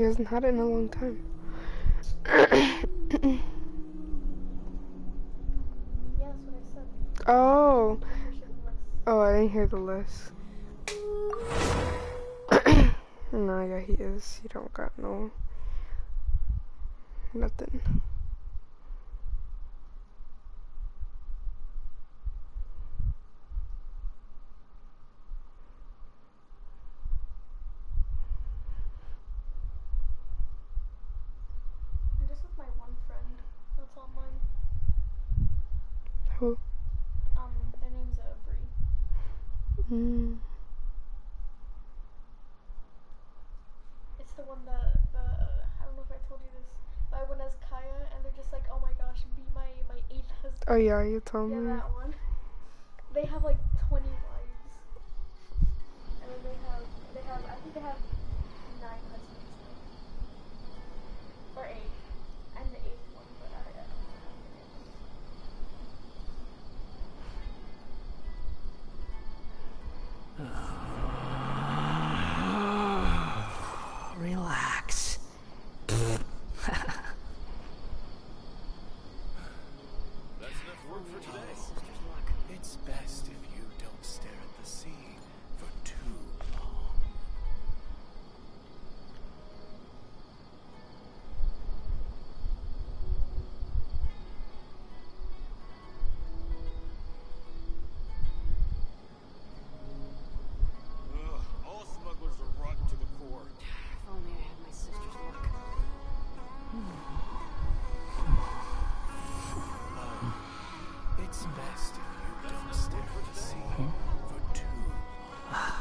hasn't had it in a long time. Yeah, that's what I said. Oh. Membership list. Oh, I didn't hear the list. No, yeah, he is. He don't got no... nothing. I'm just with my one friend that's online. Who? Their name's Bree. It's the one that I don't know if I told you this, but I went as Kaya and they're just like, oh my gosh, be my 8th husband. Oh yeah, you told me. Yeah, that one. They have like 20 wives. And then they have I think they have 9 husbands now. Or 8. I'm the 8th one, but I don't know. Relax. That's enough work for today. It's best if you don't stare at the sea for too long. All smugglers are rotten to the core. If only I had my sister's luck. It's best if you don't stare at the sea for too long.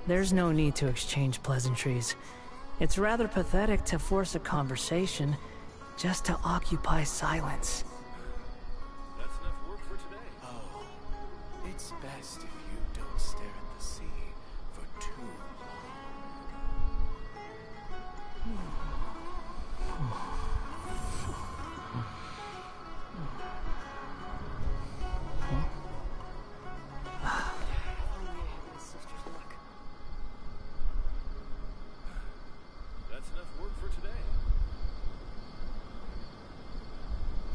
There's no need to exchange pleasantries. It's rather pathetic to force a conversation just to occupy silence. That's enough work for today. Oh, it's best if you don't stare at the sea for too That's enough work for today.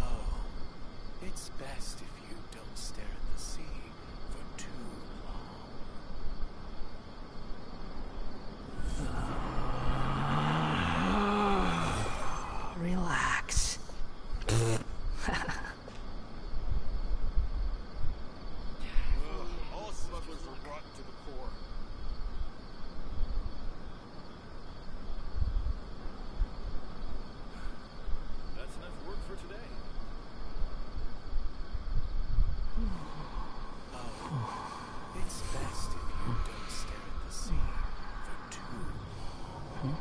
Oh, it's best if you don't stare at the sea for too long. Relax. All smugglers are rotten to the core. That's enough work for today. Oh, it's best if you don't stare at the sea for too long.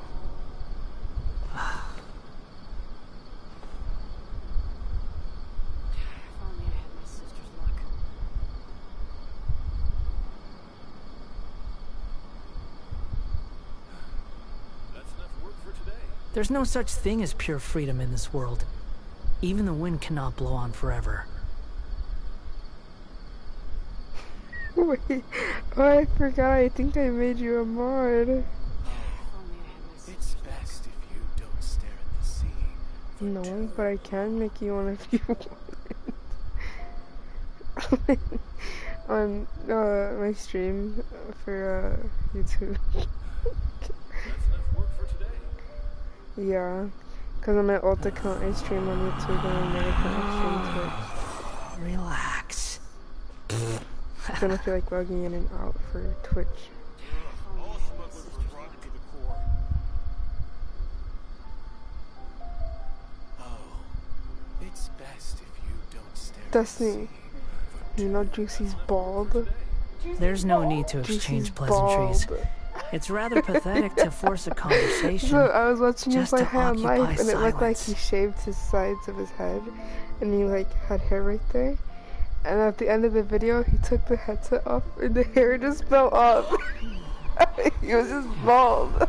If only I had my sister's luck. That's enough work for today. There's no such thing as pure freedom in this world. Even the wind cannot blow on forever. Wait, oh, I forgot. I think I made you a mod. It's best if you don't stare at the sea for No, too but I can make you one if you want. On my stream for YouTube. That's enough work for today. Yeah, because on my alt account I stream on YouTube and on my account I stream Twitch. Relax. I don't feel like logging in and out for Twitch. All smugglers are rotten to the core. Oh, it's best if you don't stare Destiny, at the sea for you know Juicy's bald? There's no need to Juicy's exchange pleasantries. bald. It's rather pathetic to force a conversation. So I was watching him just play to High on occupy Life and it looked like silence. he shaved his sides of his head and he like had hair right there. And at the end of the video he took the headset off and the hair just fell off. He was just bald.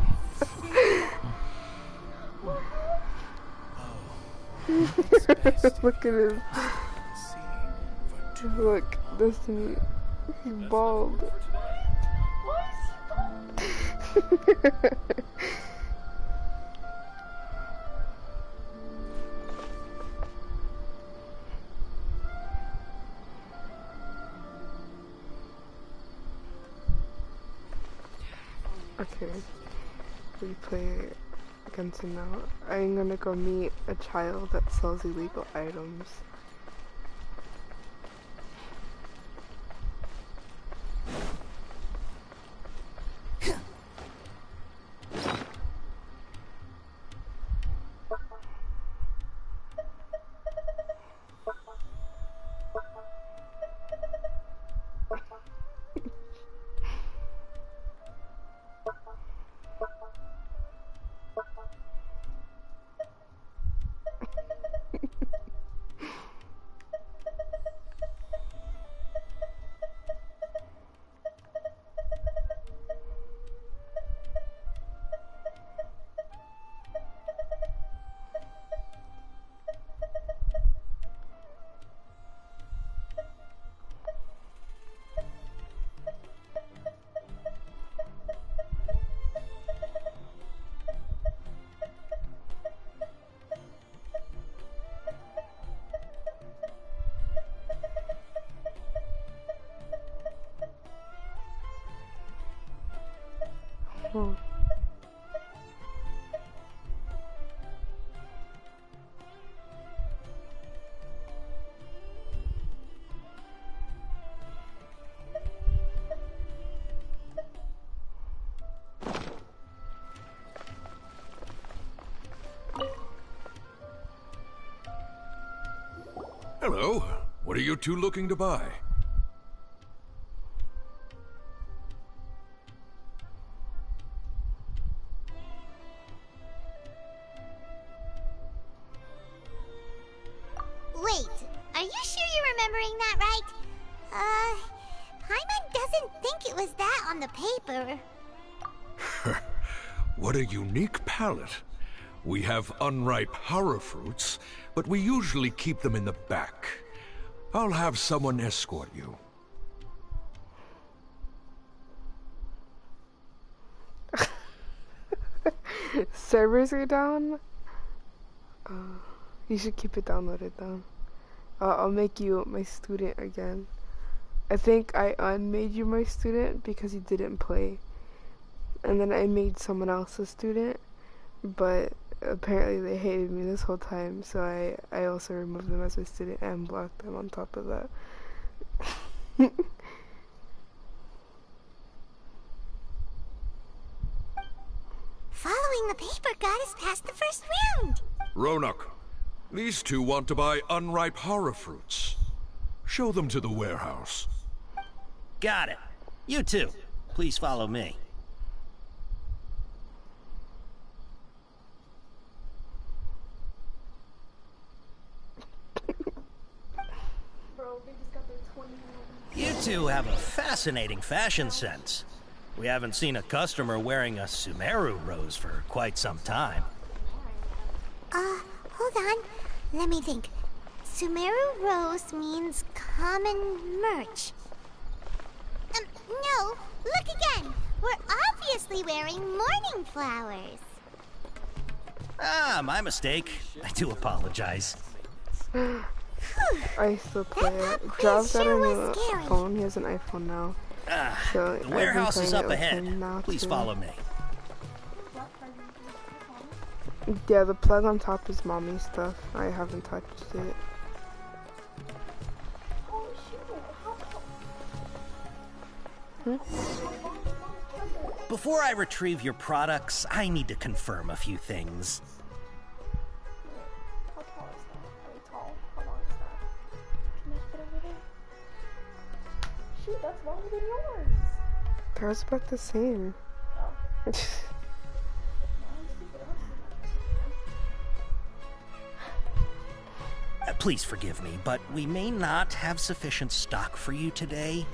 It's best if Look at him. you see for too Look, Destiny. He's bald. Why is he bald? Okay, we play Genshin now. I'm gonna go meet a child that sells illegal items. Hmm. Hello. What are you two looking to buy? Wait, are you sure you're remembering that right? Paimon doesn't think it was that on the paper. What a unique palate. We have unripe horror fruits, but we usually keep them in the back. I'll have someone escort you. Servers are down? You should keep it downloaded though. I'll make you my student again. I think I unmade you my student because you didn't play. And then I made someone else a student, but apparently they hated me this whole time, so I also removed them as a student and blocked them on top of that. Following the paper got us past the first round. Ronak, these two want to buy unripe horror fruits. Show them to the warehouse. Got it. You too. Please follow me. Bro, they just got their 20 ones. You two have a fascinating fashion sense. We haven't seen a customer wearing a Sumeru rose for quite some time. Hold on. Let me think. Sumeru Rose means common merch. No. Look again. We're obviously wearing morning flowers. Ah, my mistake. I do apologize. I still play That it. quiz Job's got sure a was new scary. phone. He has an iPhone now. So The warehouse is up ahead. Now Please too. follow me. Yeah, the plug on top is mommy stuff. I haven't touched it. Oh shoot, Before I retrieve your products, I need to confirm a few things. how tall is that? Really tall? How long is that? Can I fit over there? Shoot, that's longer than yours. They're about the same. Oh. Please forgive me, but we may not have sufficient stock for you today.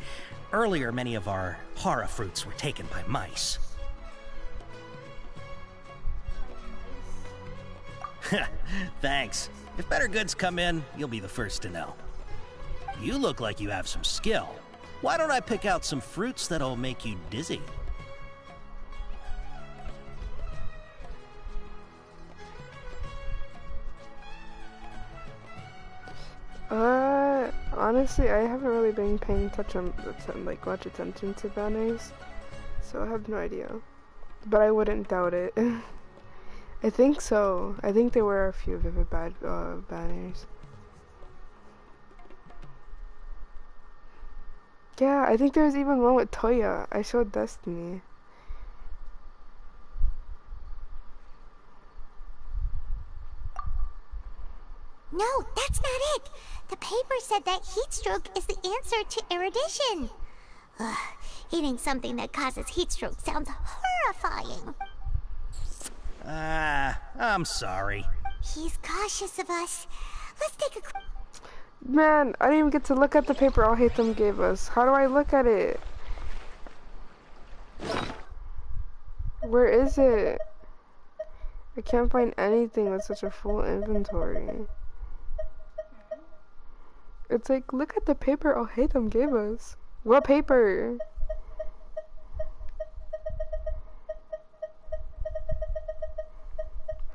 Earlier, many of our hara fruits were taken by mice. Thanks. If better goods come in, you'll be the first to know. You look like you have some skill. Why don't I pick out some fruits that'll make you dizzy? Honestly, I haven't really been paying like much attention to banners, so I have no idea. But I wouldn't doubt it. I think so. I think there were a few Vivid banners. Yeah, I think there was even one with Toya. I showed Destiny. No, that's not it. The paper said that heat stroke is the answer to erudition. Ugh, eating something that causes heat stroke sounds horrifying. I'm sorry. He's cautious of us. Let's take a... Man, I didn't even get to look at the paper I'll Hate Them gave us. How do I look at it? Where is it? I can't find anything with such a full inventory. It's like, look at the paper I'll Hate Them gave us. What paper?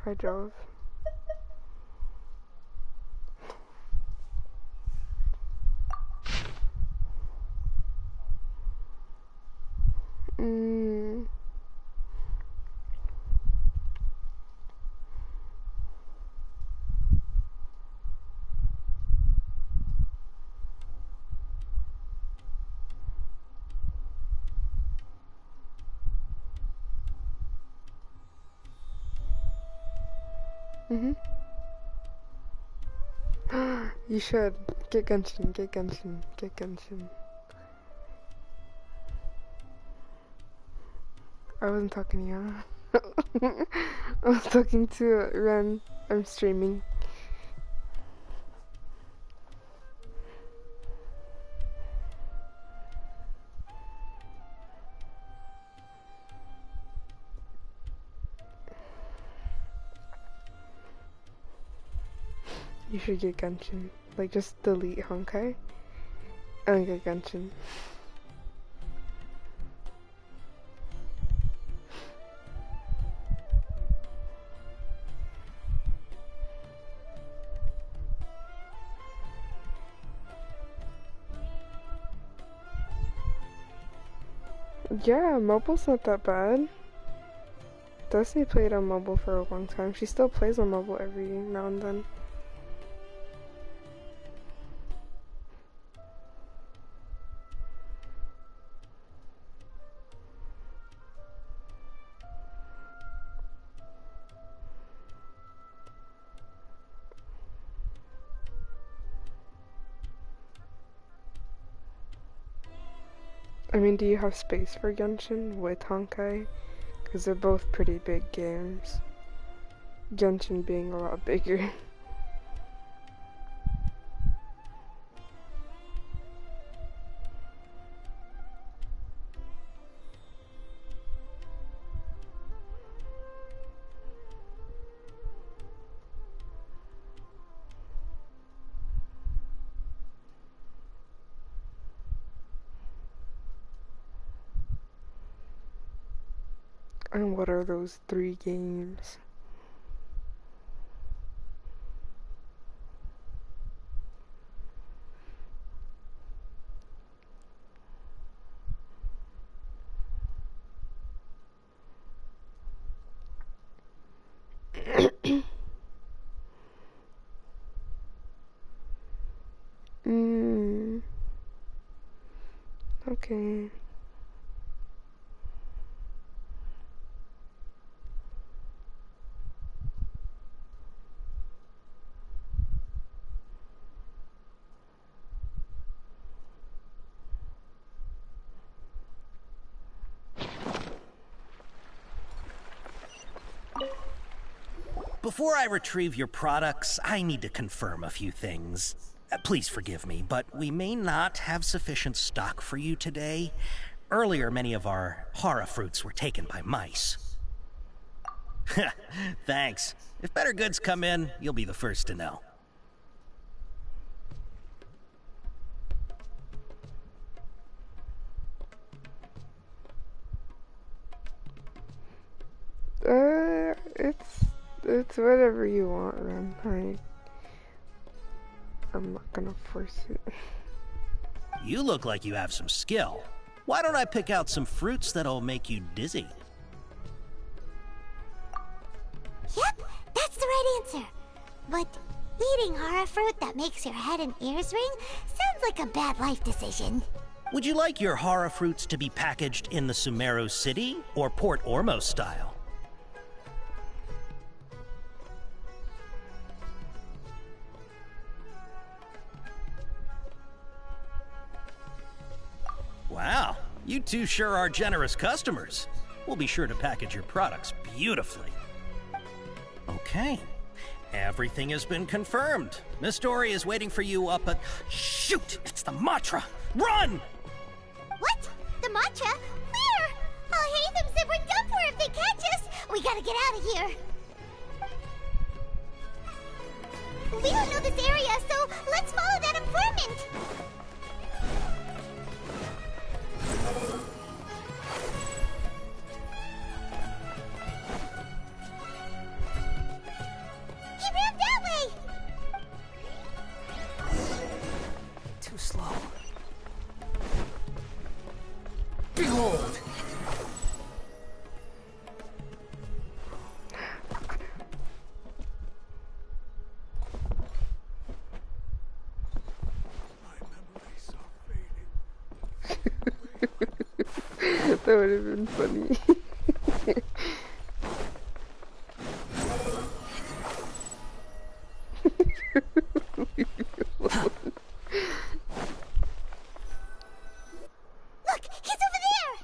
I drove. You should get Genshin, get Genshin, get Genshin. I wasn't talking to you. I was talking to Ren. I'm streaming. You should get Genshin. Like, just delete Honkai and get Genshin. Yeah, mobile's not that bad. Destiny played on mobile for a long time. She still plays on mobile every now and then. I mean, do you have space for Genshin with Honkai? Because they're both pretty big games. Genshin being a lot bigger. And what are those 3 games? Okay. Before I retrieve your products, I need to confirm a few things. Please forgive me, but we may not have sufficient stock for you today. Earlier, many of our Hara fruits were taken by mice. Thanks. If better goods come in, you'll be the first to know. It's whatever you want, Ren. I'm not gonna force it. You look like you have some skill. Why don't I pick out some fruits that'll make you dizzy? Yep, that's the right answer. But eating horror fruit that makes your head and ears ring sounds like a bad life decision. Would you like your horror fruits to be packaged in the Sumeru City or Port Ormos style? Wow, you two sure are generous customers. We'll be sure to package your products beautifully. Okay, everything has been confirmed. Miss Dory is waiting for you up at... Shoot! It's the Matra! Run! What? The matcha? Where? I'll hate them Zipper and Dumper if they catch us! We gotta get out of here! We don't know this area, so let's follow that informant! He ran that way! Too slow. Behold! That would have been funny. Look, he's over there!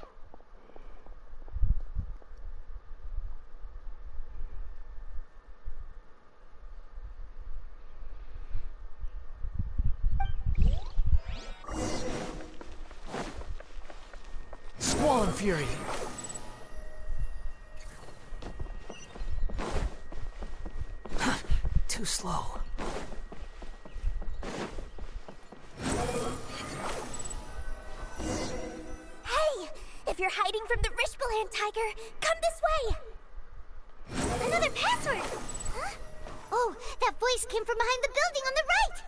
Squall and Fury! Too slow. Hey! If you're hiding from the Rishbaland Tiger, come this way! Another password! Huh? Oh, that voice came from behind the building on the right!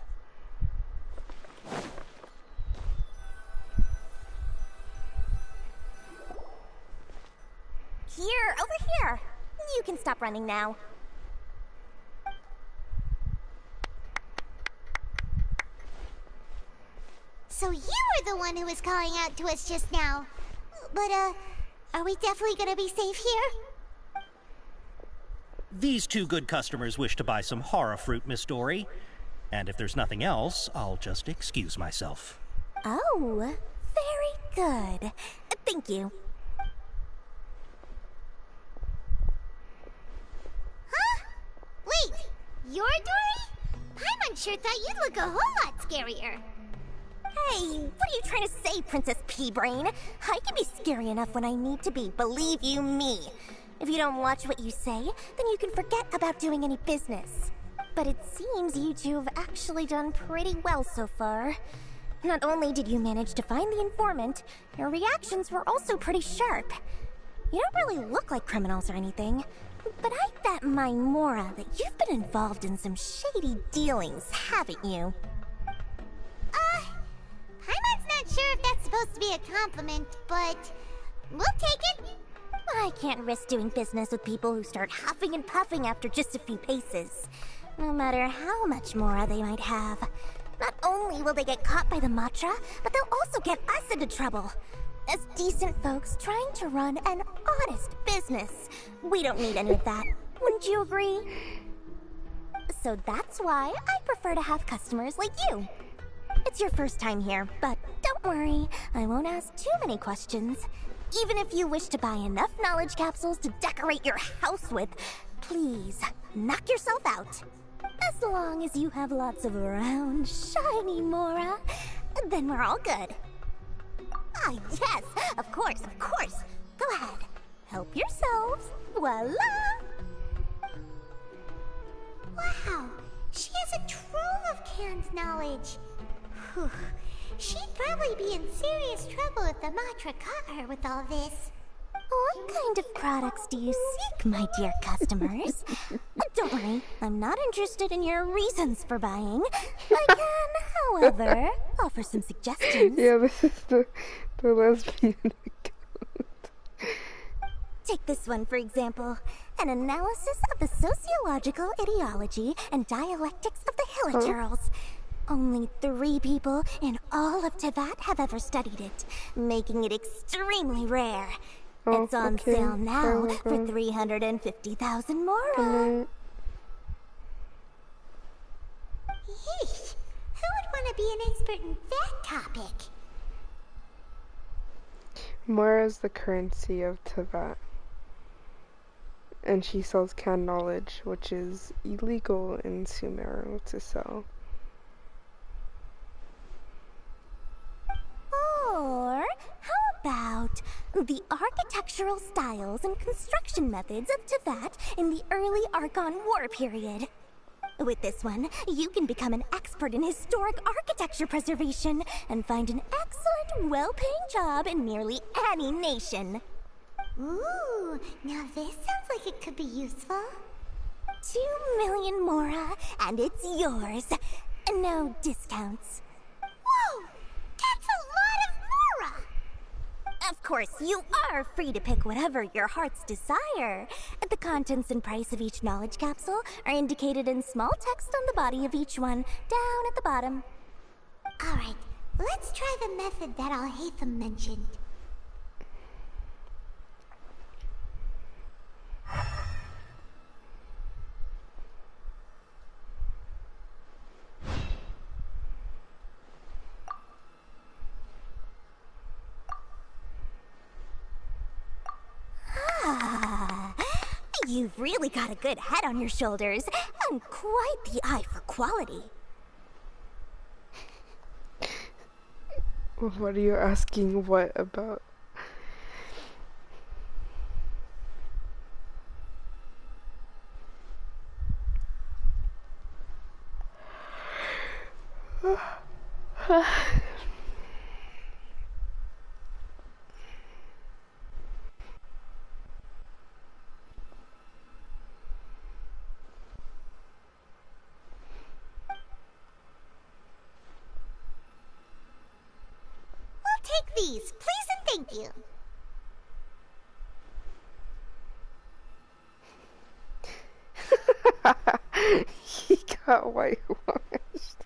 Here, over here. You can stop running now. So you were the one who was calling out to us just now. But, are we definitely gonna be safe here? These two good customers wish to buy some horror fruit, Miss Dory. And if there's nothing else, I'll just excuse myself. Oh, very good. Thank you. Huh? Wait, you're Dory? Paimon sure thought you'd look a whole lot scarier. Hey, what are you trying to say, Princess P-Brain? I can be scary enough when I need to be, believe you me. If you don't watch what you say, then you can forget about doing any business. But it seems you two have actually done pretty well so far. Not only did you manage to find the informant, your reactions were also pretty sharp. You don't really look like criminals or anything, but I bet my Mora that you've been involved in some shady dealings, haven't you? Paimon's not sure if that's supposed to be a compliment, but we'll take it. I can't risk doing business with people who start huffing and puffing after just a few paces. No matter how much Mora they might have. Not only will they get caught by the Matra, but they'll also get us into trouble. As decent folks trying to run an honest business. We don't need any of that. Wouldn't you agree? So that's why I prefer to have customers like you. It's your first time here, but don't worry, I won't ask too many questions. Even if you wish to buy enough knowledge capsules to decorate your house with, please, knock yourself out. As long as you have lots of round, shiny Mora, then we're all good. Ah, yes, of course, of course. Go ahead, help yourselves. Voila! Wow, she has a trove of canned knowledge. Whew. She'd probably be in serious trouble if the Matra caught her with all this. What kind of products do you seek, my dear customers? Don't worry, I'm not interested in your reasons for buying. I can, however, offer some suggestions. Yeah, this is the lesbian account. Take this one, for example. An analysis of the sociological ideology and dialectics of the Hilichurls. Only 3 people in all of Teyvat have ever studied it, making it extremely rare. It's on sale now for 350,000 Mora. Yeesh, who would want to be an expert in that topic? Mora is the currency of Teyvat. And she sells canned knowledge, which is illegal in Sumeru to sell. Or how about the architectural styles and construction methods of Teyvat in the early Archon War period? With this one, you can become an expert in historic architecture preservation and find an excellent, well-paying job in nearly any nation. Ooh, now this sounds like it could be useful. 2 million Mora, and it's yours. No discounts. Whoa! That's a lot of Mora! Of course, you are free to pick whatever your heart's desire. The contents and price of each knowledge capsule are indicated in small text on the body of each one, down at the bottom. Alright, let's try the method that Alhaitham mentioned. You've really got a good head on your shoulders, and quite the eye for quality. What are you asking what about? Take these, please and thank you. He got whitewashed.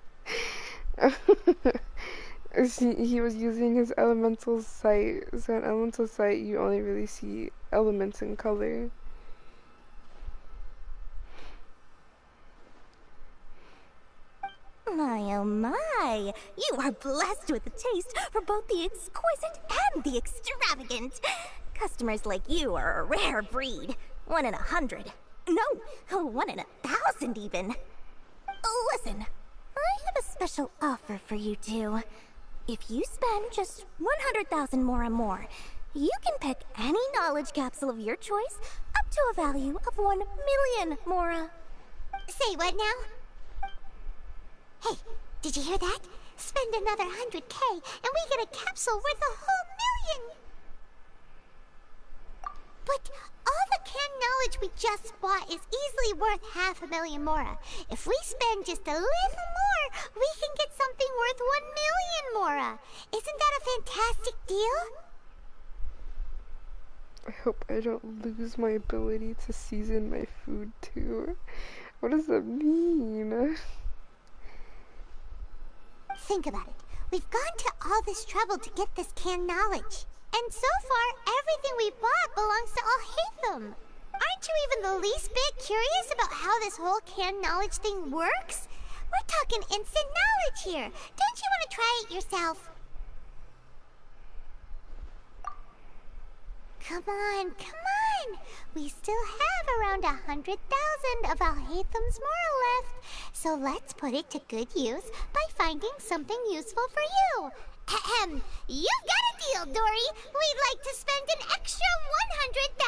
He was using his elemental sight. So in elemental sight, you only really see elements in color. My oh my, you are blessed with a taste for both the exquisite and the extravagant. Customers like you are a rare breed. 1 in 100. No, 1 in 1,000 even. Listen, I have a special offer for you two. If you spend just 100,000 Mora more, you can pick any knowledge capsule of your choice up to a value of 1 million Mora. Say what now? Hey, did you hear that? Spend another 100K and we get a capsule worth a whole million! But all the canned knowledge we just bought is easily worth 500,000 Mora. If we spend just a little more, we can get something worth 1 million Mora. Isn't that a fantastic deal? I hope I don't lose my ability to season my food too. What does that mean? Think about it. We've gone to all this trouble to get this canned knowledge. And so far, everything we bought belongs to Alhaitham. Aren't you even the least bit curious about how this whole canned knowledge thing works? We're talking instant knowledge here. Don't you want to try it yourself? Come on, come on. We still have around 100,000 of Alhaitham's Mora left. So let's put it to good use by finding something useful for you. Ahem. You've got a deal, Dory. We'd like to spend an extra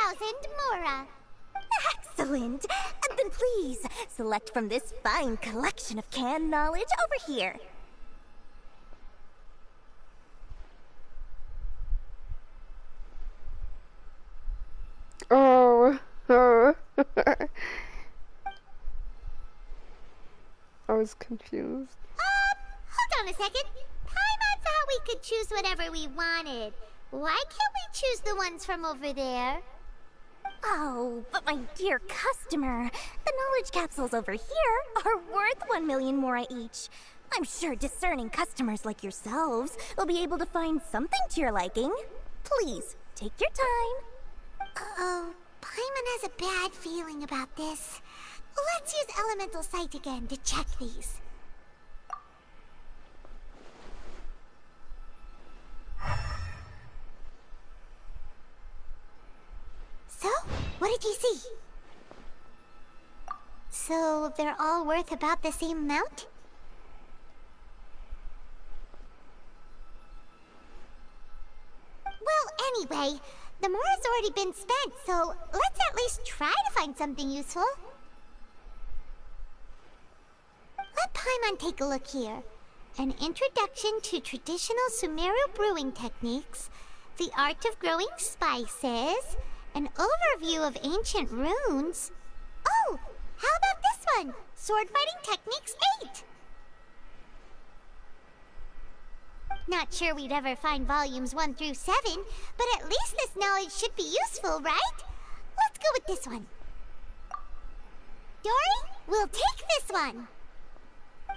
100,000 Mora. Excellent! And then please, select from this fine collection of canned knowledge over here. Oh. I was confused. Hold on a second. Paimon thought we could choose whatever we wanted. Why can't we choose the ones from over there? Oh, but my dear customer, the knowledge capsules over here are worth 1 million mora each. I'm sure discerning customers like yourselves will be able to find something to your liking. Please, take your time. Uh-oh. Paimon has a bad feeling about this. Let's use Elemental Sight again to check these. So, what did you see? So, they're all worth about the same amount? Well, anyway, the mora's already been spent, so let's at least try to find something useful. Let Paimon take a look here. An introduction to traditional Sumeru brewing techniques, the art of growing spices, an overview of ancient runes. Oh, how about this one? Sword Fighting Techniques 8. Not sure we'd ever find volumes 1 through 7, but at least this knowledge should be useful, right? Let's go with this one. Dory, we'll take this one.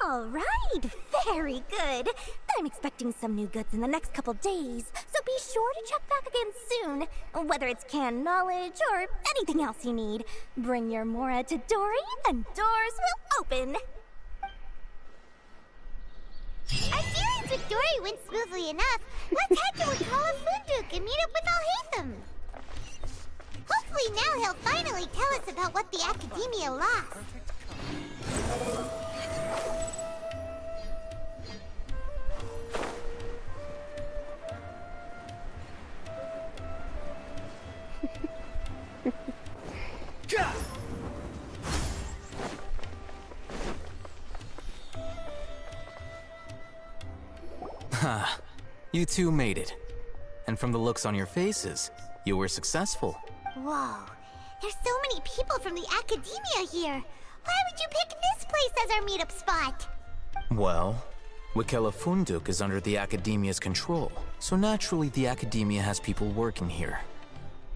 All right, very good. I'm expecting some new goods in the next couple days, so be sure to check back again soon. Whether it's canned knowledge or anything else you need, bring your mora to Dory and doors will open. Our dealings with Dory went smoothly enough. Let's head to Wakala Funduk and meet up with Alhaitham. Hopefully now he'll finally tell us about what the Academia lost. Ha! You two made it. And from the looks on your faces, you were successful. Whoa, there's so many people from the Academia here. Why would you pick this place as our meetup spot? Well, Wakela Funduk is under the Academia's control, so naturally the Academia has people working here.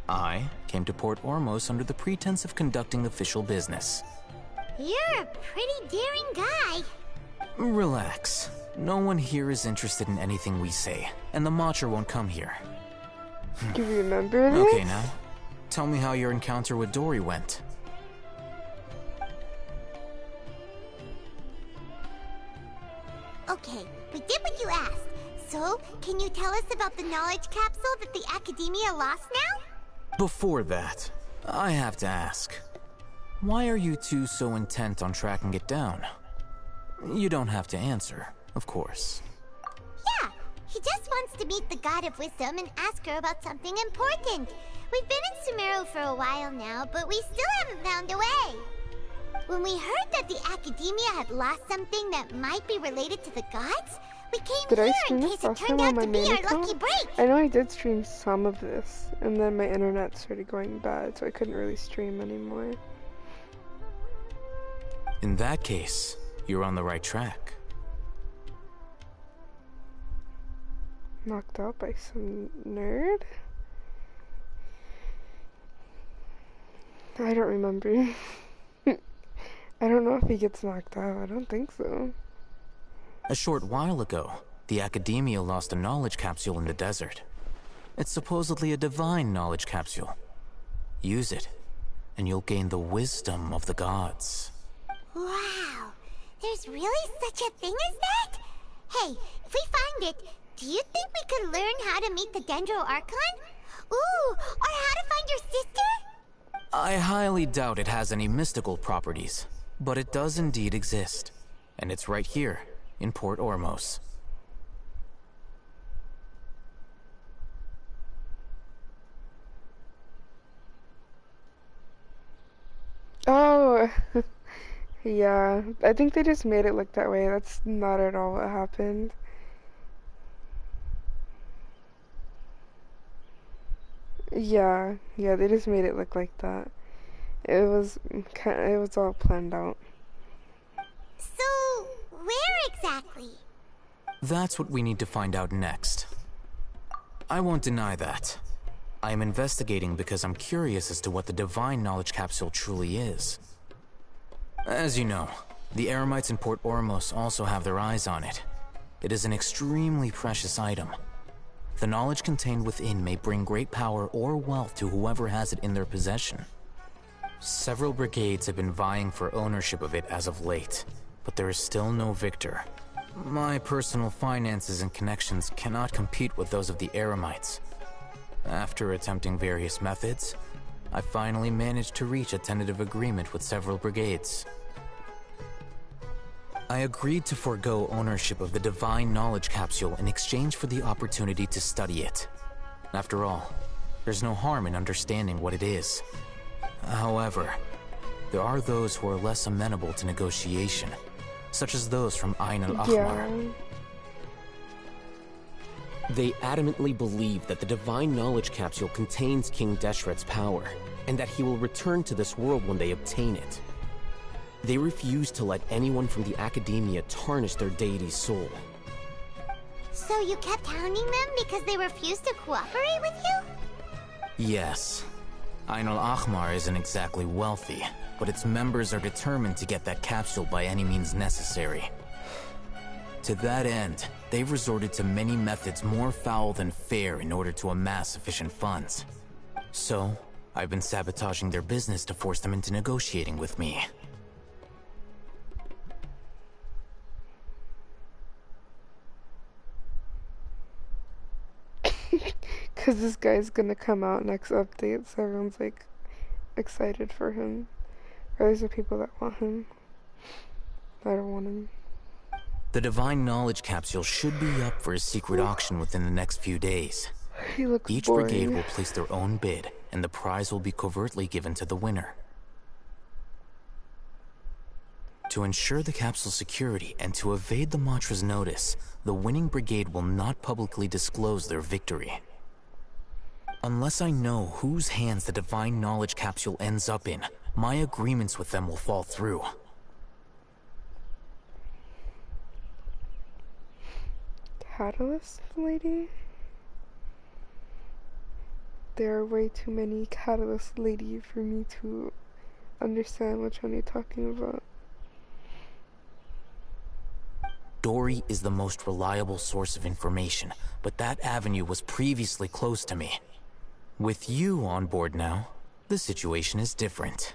I came to Port Ormos under the pretense of conducting official business. You're a pretty daring guy. Relax. No one here is interested in anything we say, and the Matra won't come here. Do you remember this? Okay, now, tell me how your encounter with Dory went. Okay, we did what you asked. So, can you tell us about the knowledge capsule that the Academia lost now? Before that, I have to ask, why are you two so intent on tracking it down? You don't have to answer, of course. Yeah, he just wants to meet the God of Wisdom and ask her about something important. We've been in Sumeru for a while now, but we still haven't found a way. When we heard that the Academia had lost something that might be related to the gods, we came Did I here stream in this case it last turned time on out my to be main our account? lucky break. I know I did stream some of this, and then my internet started going bad, so I couldn't really stream anymore. In that case, you're on the right track. Knocked out by some nerd? I don't remember. I don't know if he gets knocked out. I don't think so. A short while ago, the Academia lost a knowledge capsule in the desert. It's supposedly a divine knowledge capsule. Use it, and you'll gain the wisdom of the gods. Wow, there's really such a thing as that? Hey, if we find it, do you think we could learn how to meet the Dendro Archon? Ooh, or how to find your sister? I highly doubt it has any mystical properties, but it does indeed exist. And it's right here, in Port Ormos. Oh, yeah. I think they just made it look that way. That's not at all what happened. Yeah, yeah, they just made it look like that. It was it was all planned out. So, where exactly? That's what we need to find out next. I won't deny that. I am investigating because I'm curious as to what the Divine Knowledge Capsule truly is. As you know, the Eremites in Port Ormos also have their eyes on it. It is an extremely precious item. The knowledge contained within may bring great power or wealth to whoever has it in their possession. Several brigades have been vying for ownership of it as of late, but there is still no victor. My personal finances and connections cannot compete with those of the Eremites. After attempting various methods, I finally managed to reach a tentative agreement with several brigades. I agreed to forego ownership of the Divine Knowledge Capsule in exchange for the opportunity to study it. After all, there's no harm in understanding what it is. However, there are those who are less amenable to negotiation, such as those from Ain al-Ahmar. Yeah. They adamantly believe that the Divine Knowledge Capsule contains King Deshret's power, and that he will return to this world when they obtain it. They refuse to let anyone from the Academia tarnish their deity's soul. So you kept hounding them because they refused to cooperate with you? Yes. Ain al-Ahmar isn't exactly wealthy, but its members are determined to get that capsule by any means necessary. To that end, they've resorted to many methods more foul than fair in order to amass sufficient funds. So, I've been sabotaging their business to force them into negotiating with me. Because this guy's gonna come out next update, so everyone's like excited for him. Or there's the people that want him. I don't want him. The Divine Knowledge Capsule should be up for a secret auction within the next few days. He looks Each boring. brigade will place their own bid, and the prize will be covertly given to the winner. To ensure the capsule's security and to evade the Matra's notice, the winning brigade will not publicly disclose their victory. Unless I know whose hands the Divine Knowledge Capsule ends up in, my agreements with them will fall through. Catalyst lady? There are way too many catalyst lady for me to understand which one you're talking about. Dory is the most reliable source of information, but that avenue was previously closed to me. With you on board now, the situation is different.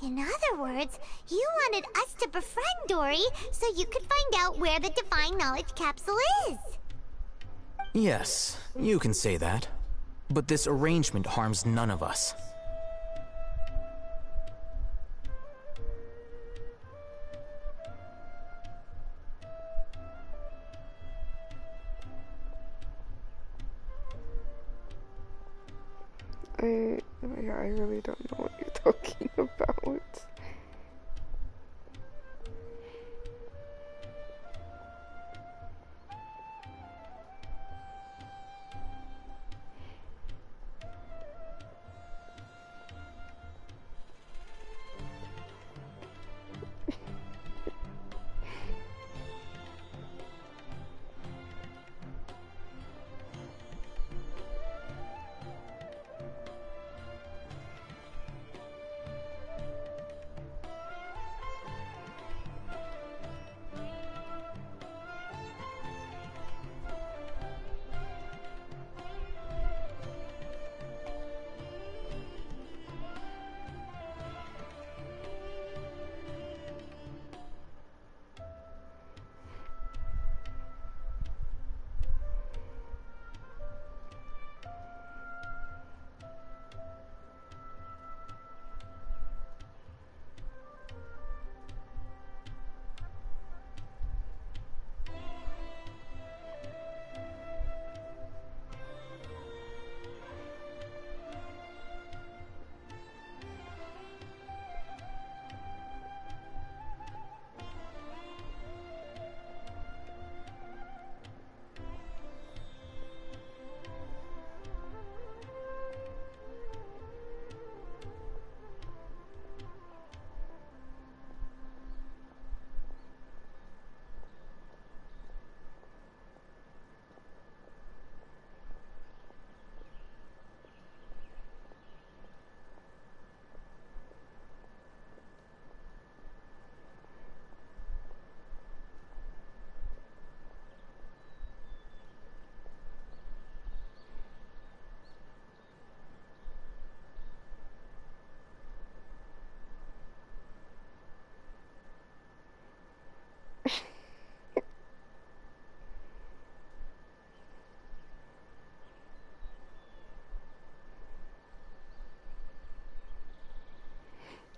In other words, you wanted us to befriend Dory so you could find out where the Divine Knowledge Capsule is. Yes, you can say that. But this arrangement harms none of us. I really don't know what you're talking about.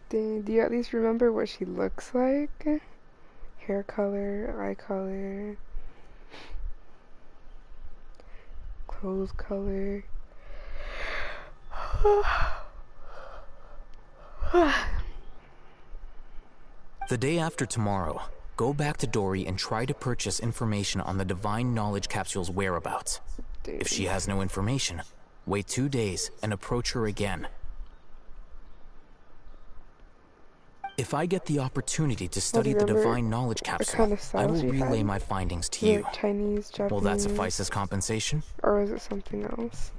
Dang, do you at least remember what she looks like? Hair color, eye color, clothes color. The day after tomorrow, go back to Dory and try to purchase information on the Divine Knowledge Capsule's whereabouts. If she has no information, wait 2 days and approach her again. If I get the opportunity to study the Divine Knowledge Capsule, I will relay my findings to you. Chinese, Japanese. Will that suffice as compensation? Or is it something else?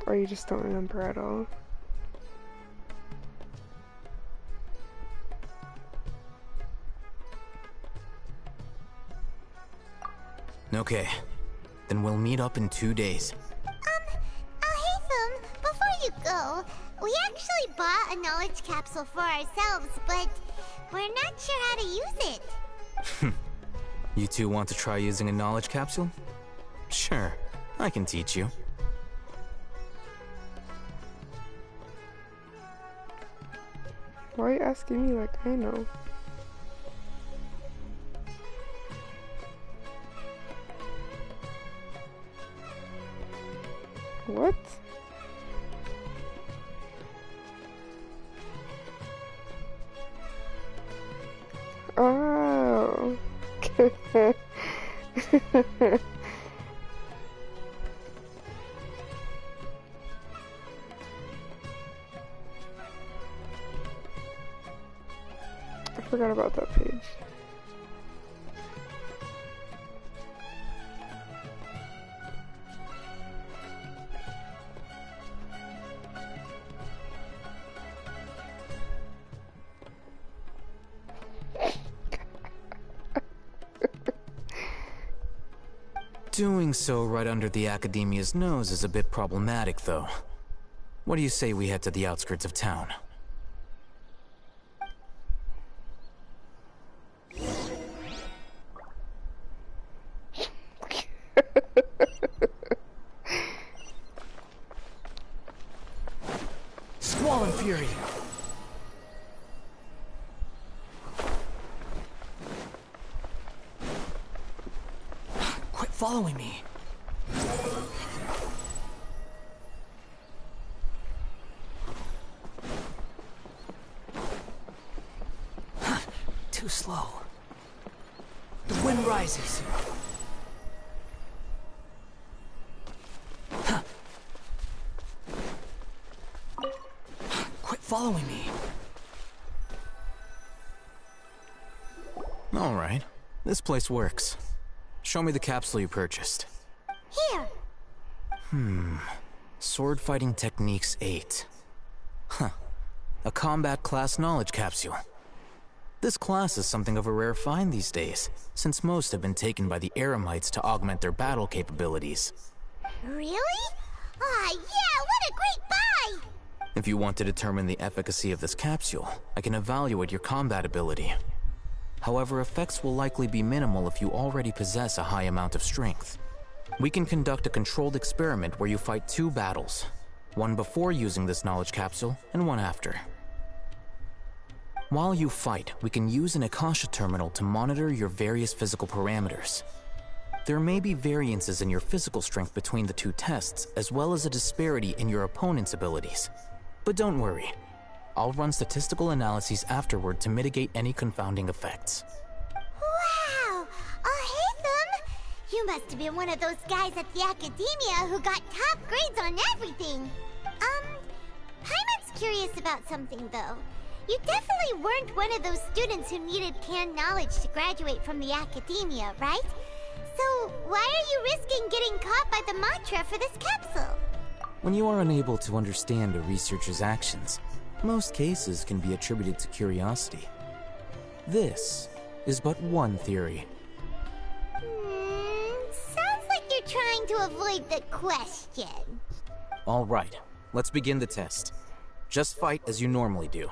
Or you just don't remember at all? Okay, then we'll meet up in 2 days. Haytham, before you go, we actually bought a knowledge capsule for ourselves, but we're not sure how to use it. You two want to try using a knowledge capsule? Sure, I can teach you. Why are you asking me like I know? What? Oh. I forgot about that page. Doing so right under the Academia's nose is a bit problematic, though. What do you say we head to the outskirts of town? Squall and Fury! Quit following me! Too slow. The wind rises. Quit following me. All right. This place works. Show me the capsule you purchased. Here. Sword Fighting Techniques 8. Huh. A combat class knowledge capsule. This class is something of a rare find these days, since most have been taken by the Eremites to augment their battle capabilities. Really? Ah, yeah, what a great buy! If you want to determine the efficacy of this capsule, I can evaluate your combat ability. However, effects will likely be minimal if you already possess a high amount of strength. We can conduct a controlled experiment where you fight 2 battles, one before using this knowledge capsule and one after. While you fight, we can use an Akasha terminal to monitor your various physical parameters. There may be variances in your physical strength between the 2 tests, as well as a disparity in your opponent's abilities. But don't worry. I'll run statistical analyses afterward to mitigate any confounding effects. Wow! Haytham! You must have been one of those guys at the Academia who got top grades on everything. Paimon's curious about something, though. You definitely weren't one of those students who needed canned knowledge to graduate from the Academia, right? So, why are you risking getting caught by the Matra for this capsule? When you are unable to understand a researcher's actions, most cases can be attributed to curiosity. This is but one theory. Sounds like you're trying to avoid the question. All right, let's begin the test. Just fight as you normally do.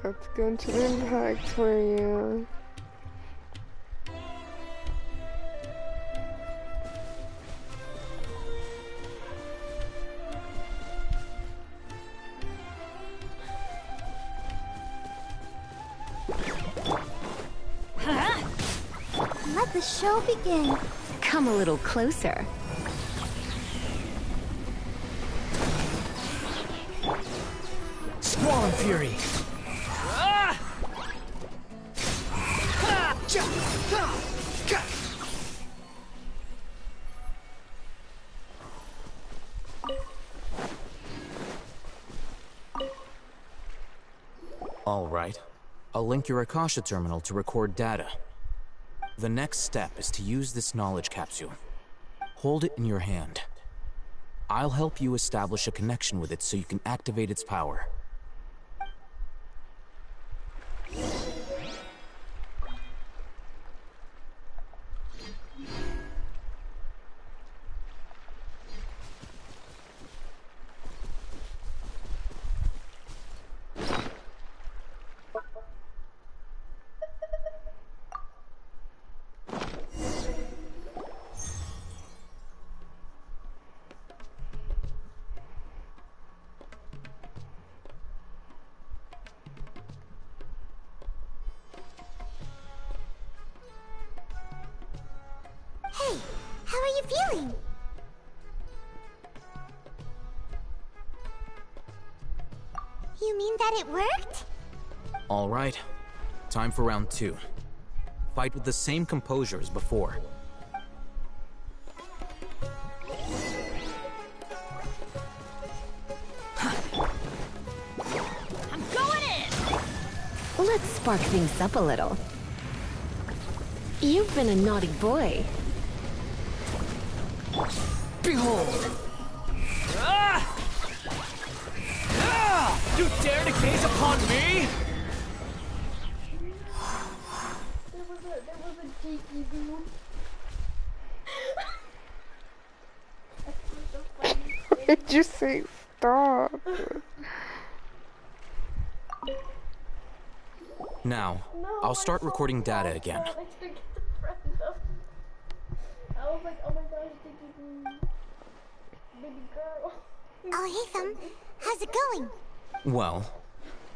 That's going to impact for you. the show begin? Come a little closer. Squall Fury! All right. I'll link your Akasha terminal to record data. The next step is to use this knowledge capsule. Hold it in your hand. I'll help you establish a connection with it so you can activate its power. Hey, how are you feeling? You mean that it worked? All right. Time for round 2. Fight with the same composure as before. I'm going in! Let's spark things up a little. You've been a naughty boy. Behold! You dare to gaze upon me? There was a cheeky dude. That's so funny. Just say stop. Now, I'll start recording data again. I took it to friend up. I was like, oh my gosh, Cheeky baby girl. Oh, Haytham, how's it going? Well,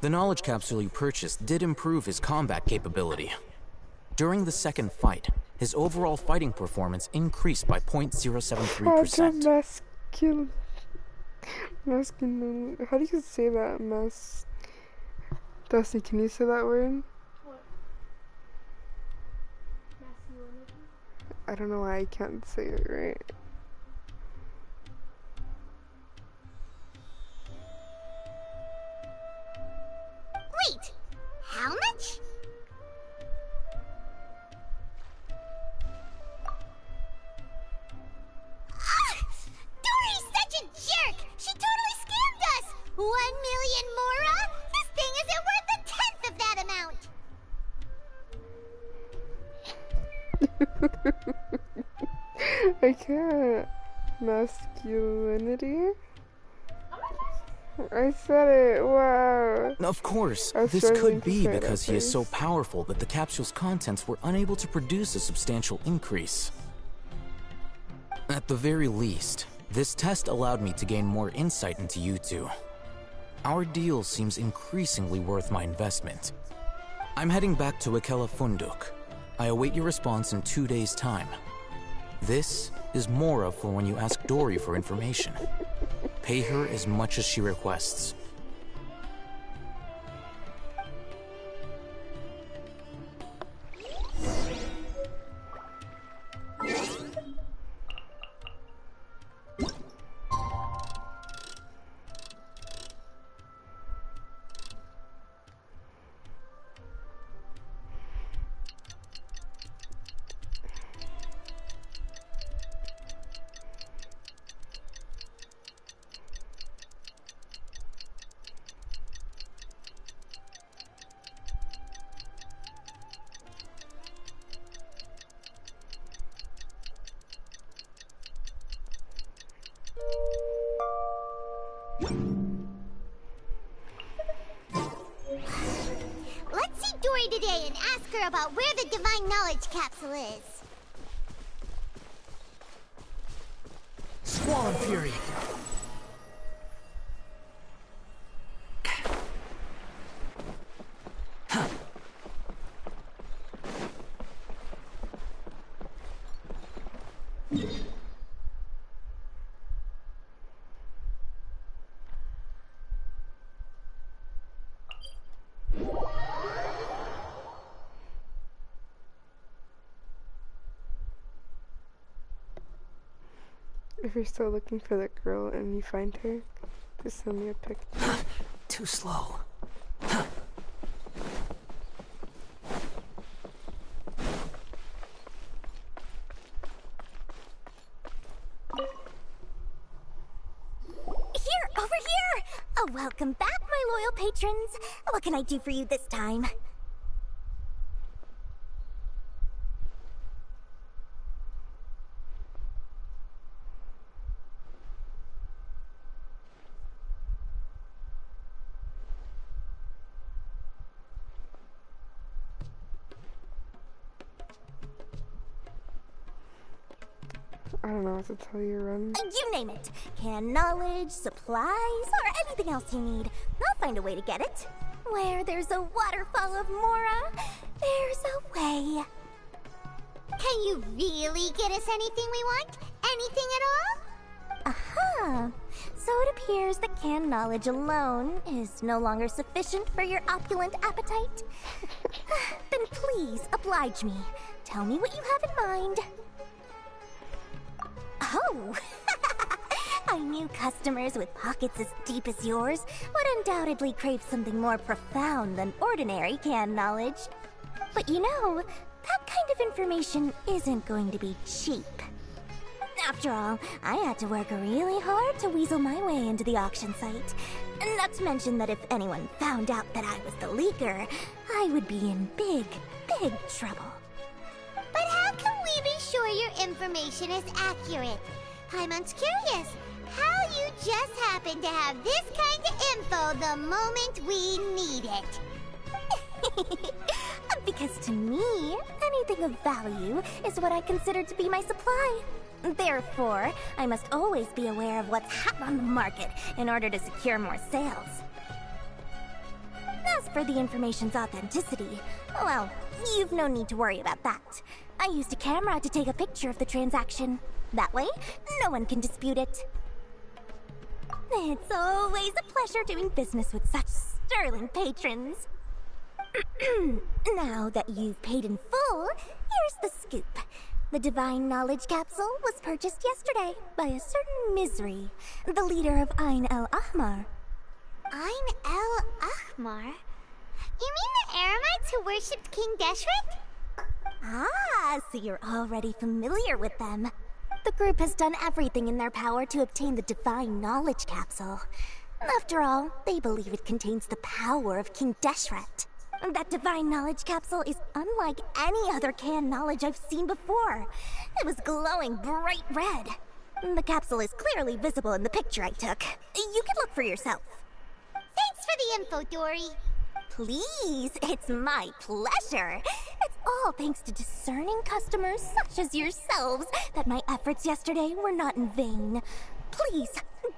the knowledge capsule you purchased did improve his combat capability. During the second fight, his overall fighting performance increased by 0.073%. Masculine. How do you say that? Dusty, can you say that word? What? Masculinity? I don't know why I can't say it right. Wait, how much? Dory's such a jerk! She totally scammed us! 1 million mora? This thing isn't worth a tenth of that amount! I can't. Masculinity? I said it, wow. Of course, I was this struggling could to be say it because at he is so first. powerful that the capsule's contents were unable to produce a substantial increase. At the very least, this test allowed me to gain more insight into you two. Our deal seems increasingly worth my investment. I'm heading back to Ikela Funduk. I await your response in 2 days' time. This is Mora for when you ask Dory for information. Pay her as much as she requests. Let's see Dory today and ask her about where the Divine Knowledge Capsule is. Squall Fury! if you're still looking for that girl and you find her, just send me a picture. Too slow. Here, over here! Oh, welcome back, my loyal patrons. What can I do for you this time? I don't know what to tell you, Ren. You name it. Can knowledge, supplies, or anything else you need. I'll find a way to get it. Where there's a waterfall of Mora, there's a way. Can you really get us anything we want? Anything at all? Aha! So it appears that canned knowledge alone is no longer sufficient for your opulent appetite. Then please, oblige me. Tell me what you have in mind. Oh! I knew customers with pockets as deep as yours would undoubtedly crave something more profound than ordinary canned knowledge. But you know, that kind of information isn't going to be cheap. After all, I had to work really hard to weasel my way into the auction site. Not to mention that if anyone found out that I was the leaker, I would be in big, big trouble. But how can we be sure your information is accurate? Paimon's curious how you just happen to have this kind of info the moment we need it. Because to me, anything of value is what I consider to be my supply. Therefore, I must always be aware of what's hot on the market in order to secure more sales. As for the information's authenticity, well, you've no need to worry about that. I used a camera to take a picture of the transaction. That way, no one can dispute it. It's always a pleasure doing business with such sterling patrons. Now that you've paid in full, here's the scoop. The Divine Knowledge Capsule was purchased yesterday by a certain Misery, the leader of Ain El Ahmar. Ain El Ahmar? You mean the Eremites who worshipped King Deshret? Ah, so you're already familiar with them. The group has done everything in their power to obtain the Divine Knowledge Capsule. After all, they believe it contains the power of King Deshret. That Divine Knowledge Capsule is unlike any other canned knowledge I've seen before. It was glowing bright red. The capsule is clearly visible in the picture I took. You can look for yourself. Thanks for the info, Dory. Please, it's my pleasure. It's all thanks to discerning customers such as yourselves that my efforts yesterday were not in vain. Please,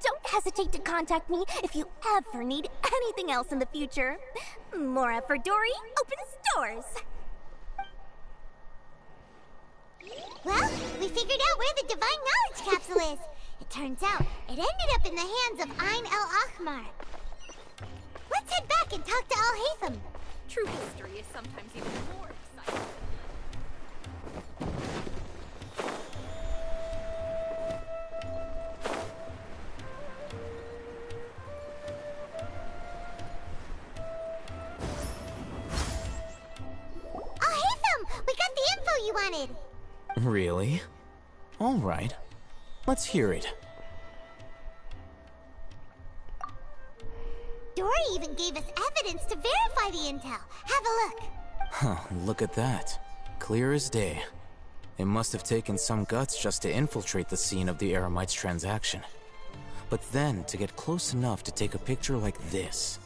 don't hesitate to contact me if you ever need anything else in the future. Mora for Dory opens doors. Well, we figured out where the Divine Knowledge Capsule is. It turns out it ended up in the hands of Ain El Ahmar. Let's head back and talk to Al-Haytham. True history is sometimes even more exciting. Al-Haytham, we got the info you wanted. Really? All right. Let's hear it. Dory even gave us evidence to verify the intel. Have a look. Huh, look at that. Clear as day. It must have taken some guts just to infiltrate the scene of the Eremites transaction. But then, to get close enough to take a picture like this.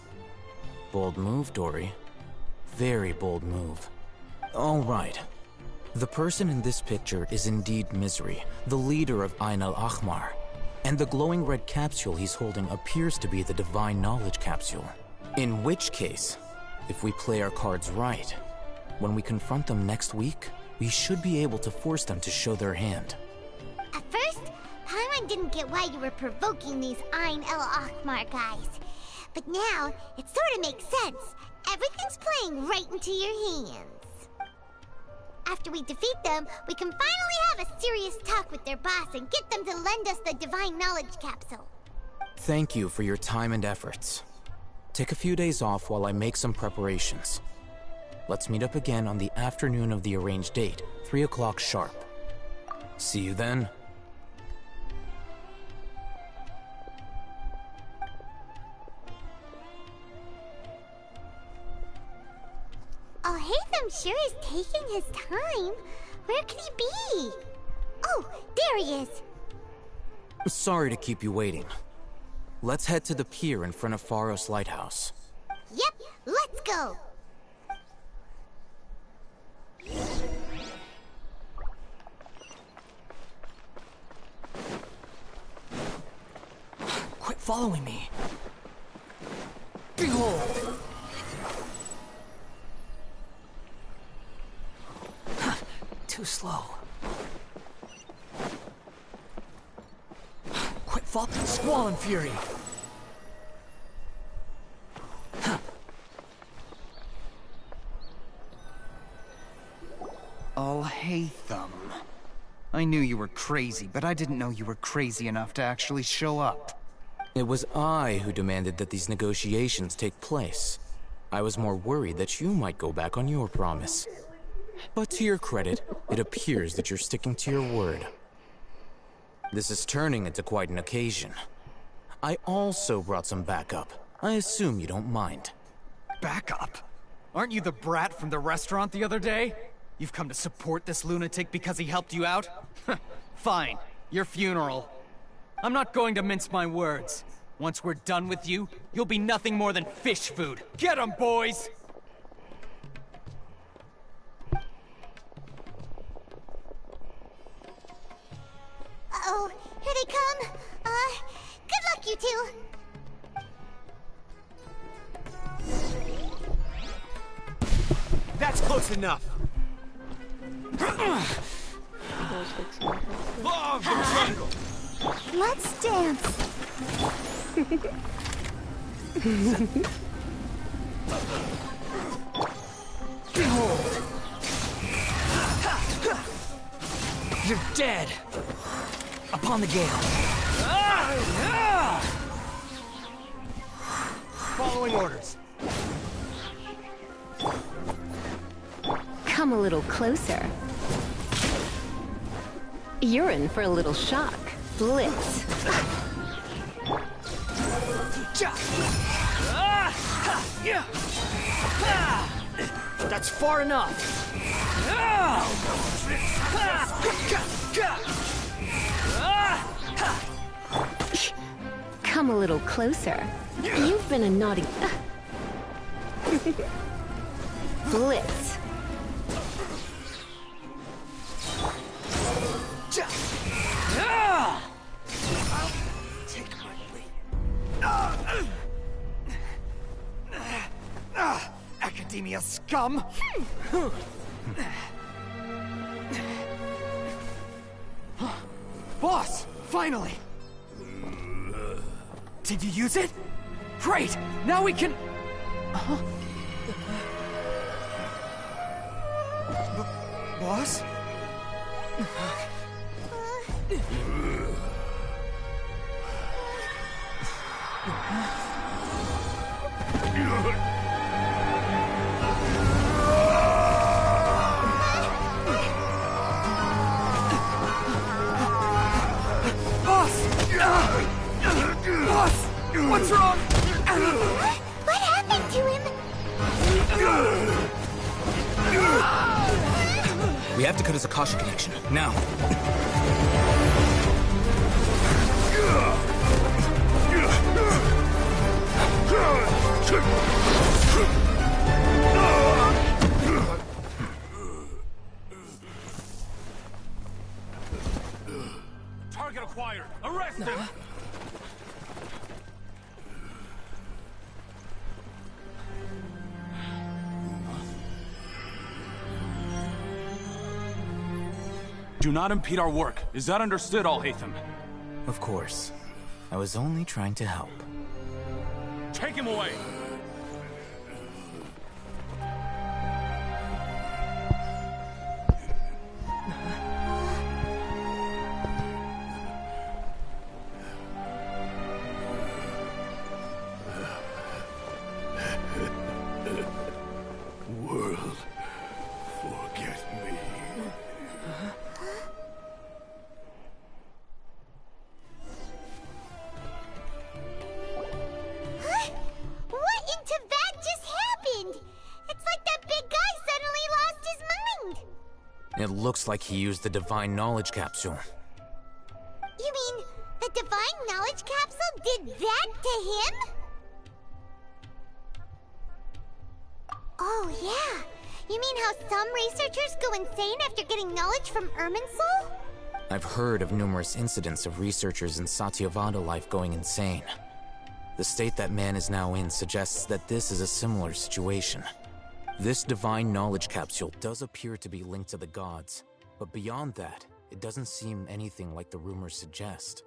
Bold move, Dory. Very bold move. All right. The person in this picture is indeed Misery, the leader of Ain El Ahmar. And the glowing red capsule he's holding appears to be the Divine Knowledge Capsule. In which case, if we play our cards right, when we confront them next week, we should be able to force them to show their hand. At first, Paimon didn't get why you were provoking these Ain El Ahmar guys. But now, it sort of makes sense. Everything's playing right into your hands. After we defeat them, we can finally have have a serious talk with their boss and get them to lend us the Divine Knowledge Capsule. Thank you for your time and efforts. Take a few days off while I make some preparations. Let's meet up again on the afternoon of the arranged date, 3 o'clock sharp. See you then. Alhaitham sure is taking his time. Where could he be? Oh, there he is. Sorry to keep you waiting. Let's head to the pier in front of Pharos Lighthouse. Yep, let's go. Quit following me. Behold! Too slow. Quit following Squall Fury! Alhaitham. I knew you were crazy, but I didn't know you were crazy enough to actually show up. It was I who demanded that these negotiations take place. I was more worried that you might go back on your promise. But to your credit, it appears that you're sticking to your word. This is turning into quite an occasion. I also brought some backup. I assume you don't mind. Backup? Aren't you the brat from the restaurant the other day? You've come to support this lunatic because he helped you out? Fine, your funeral. I'm not going to mince my words. Once we're done with you, you'll be nothing more than fish food. Get 'em, boys! Uh-oh, here they come. Good luck, you two. That's close enough. Law of the jungle. Let's dance. Behold! You're dead! Upon the gale. Following orders. Come a little closer. You're in for a little shock. Blitz. That's far enough. Come a little closer. You've been a naughty... Blitz. Take my lead. Academia scum! Boss! Finally! Did you use it? Great! Now we can... Boss? Boss! What's wrong? What happened to him? We have to cut his Akasha connection, now. Target acquired. Arrest him. Do not impede our work. Is that understood, Alhaitham? Of course. I was only trying to help. Take him away! It looks like he used the Divine Knowledge Capsule. You mean the Divine Knowledge Capsule did that to him? Oh, yeah. You mean how some researchers go insane after getting knowledge from Irminsul? I've heard of numerous incidents of researchers in Satyavada life going insane. The state that man is now in suggests that this is a similar situation. This Divine Knowledge Capsule does appear to be linked to the gods, but beyond that, it doesn't seem anything like the rumors suggest.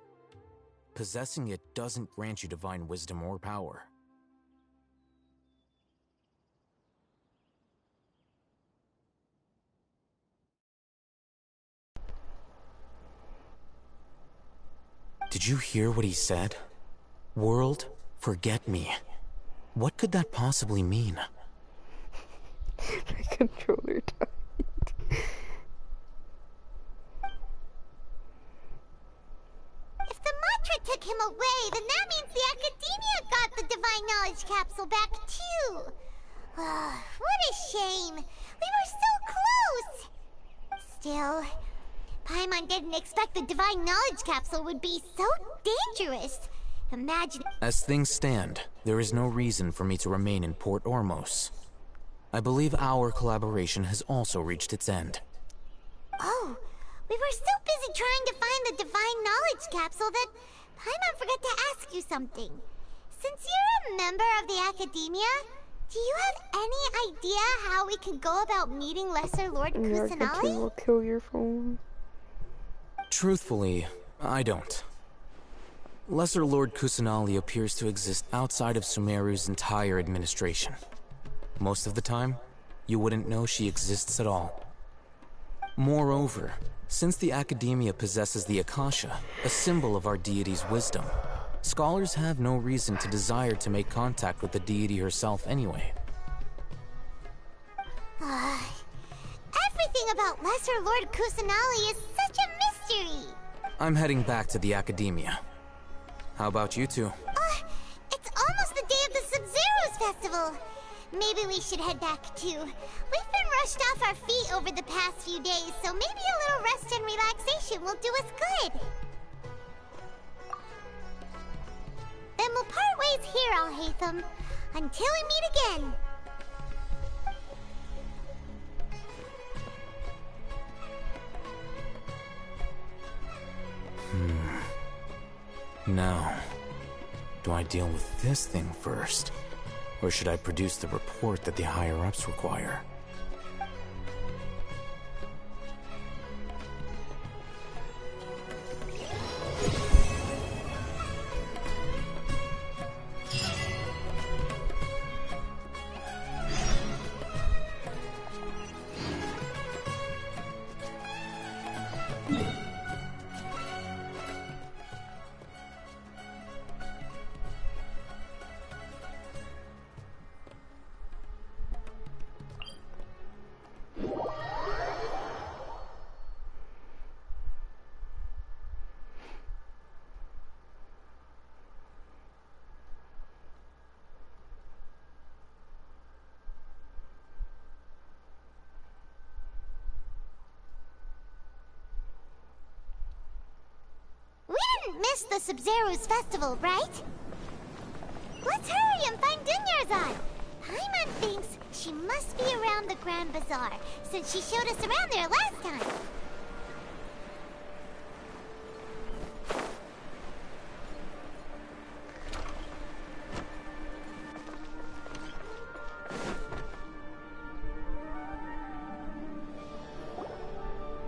Possessing it doesn't grant you divine wisdom or power. Did you hear what he said? World, forget me. What could that possibly mean? My controller died. If the mantra took him away, then that means the Academia got the Divine Knowledge Capsule back too. What a shame. We were so close. Still, Paimon didn't expect the Divine Knowledge Capsule would be so dangerous. Imagine— As things stand, there is no reason for me to remain in Port Ormos. I believe our collaboration has also reached its end. Oh, we were so busy trying to find the Divine Knowledge Capsule that Paimon forgot to ask you something. Since you're a member of the Academia, do you have any idea how we could go about meeting Lesser Lord Kusanali? Will kill your phone. Truthfully, I don't. Lesser Lord Kusanali appears to exist outside of Sumeru's entire administration. Most of the time, you wouldn't know she exists at all. Moreover, since the Academia possesses the Akasha, a symbol of our deity's wisdom, scholars have no reason to desire to make contact with the deity herself anyway. Everything about Lesser Lord Kusanali is such a mystery. I'm heading back to the Academia. How about you two? It's almost the day of the Sub-Zero's festival. Maybe we should head back too. We've been rushed off our feet over the past few days, so maybe a little rest and relaxation will do us good. Then we'll part ways here, Alhaitham, until we meet again. Now, do I deal with this thing first? Or should I produce the report that the higher-ups require? Miss the Sub-Zero's festival, right? Let's hurry and find Dunyarzad. Paimon thinks she must be around the Grand Bazaar, since she showed us around there last time.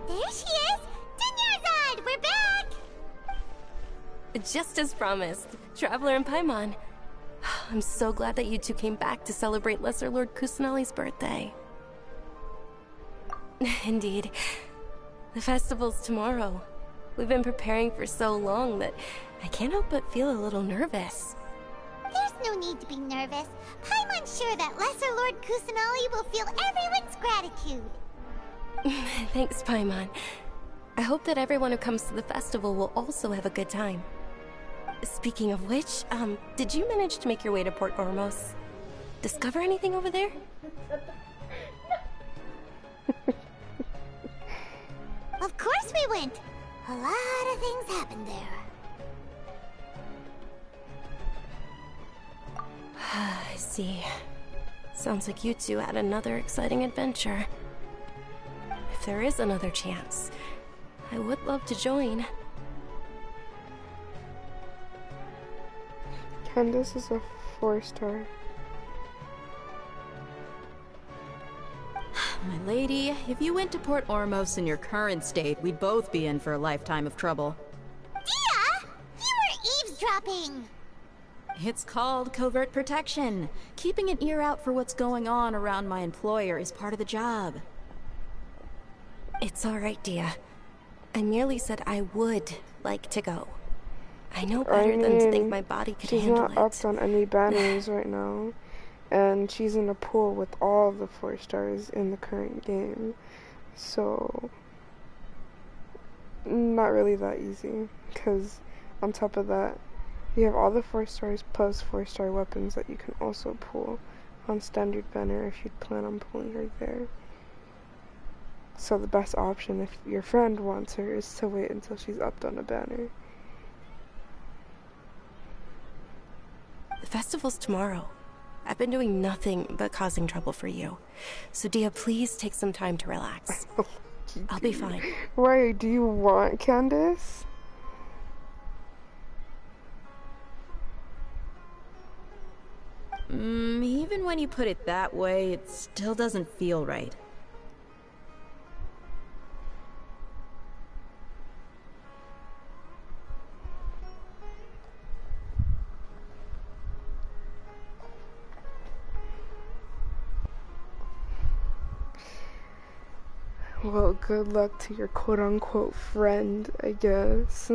There she is! Dunyarzad, we're back! Just as promised, Traveler and Paimon. I'm so glad that you two came back to celebrate Lesser Lord Kusanali's birthday. Indeed. The festival's tomorrow. We've been preparing for so long that I can't help but feel a little nervous. There's no need to be nervous. Paimon's sure that Lesser Lord Kusanali will feel everyone's gratitude. Thanks, Paimon. I hope that everyone who comes to the festival will also have a good time. Speaking of which, did you manage to make your way to Port Ormos? Discover anything over there? Of course we went. A lot of things happened there. I see. Sounds like you two had another exciting adventure. If there is another chance, I would love to join. Candace is a 4-star. My lady, if you went to Port Ormos in your current state, we'd both be in for a lifetime of trouble. Dia! You were eavesdropping! It's called covert protection. Keeping an ear out for what's going on around my employer is part of the job. It's alright, Dia. I merely said I would like to go. I know better than to think my body could handle it. She's not up on any banners right now. And she's in a pool with all the 4 stars in the current game. So, not really that easy. Because on top of that, you have all the 4 stars plus 4-star weapons that you can also pull on standard banner if you plan on pulling her there. So the best option if your friend wants her is to wait until she's upped on a banner. The festival's tomorrow. I've been doing nothing but causing trouble for you. So Dia, please take some time to relax. I'll be fine. Why, do you want Candace? Even when you put it that way, it still doesn't feel right. Well, good luck to your quote-unquote friend, I guess.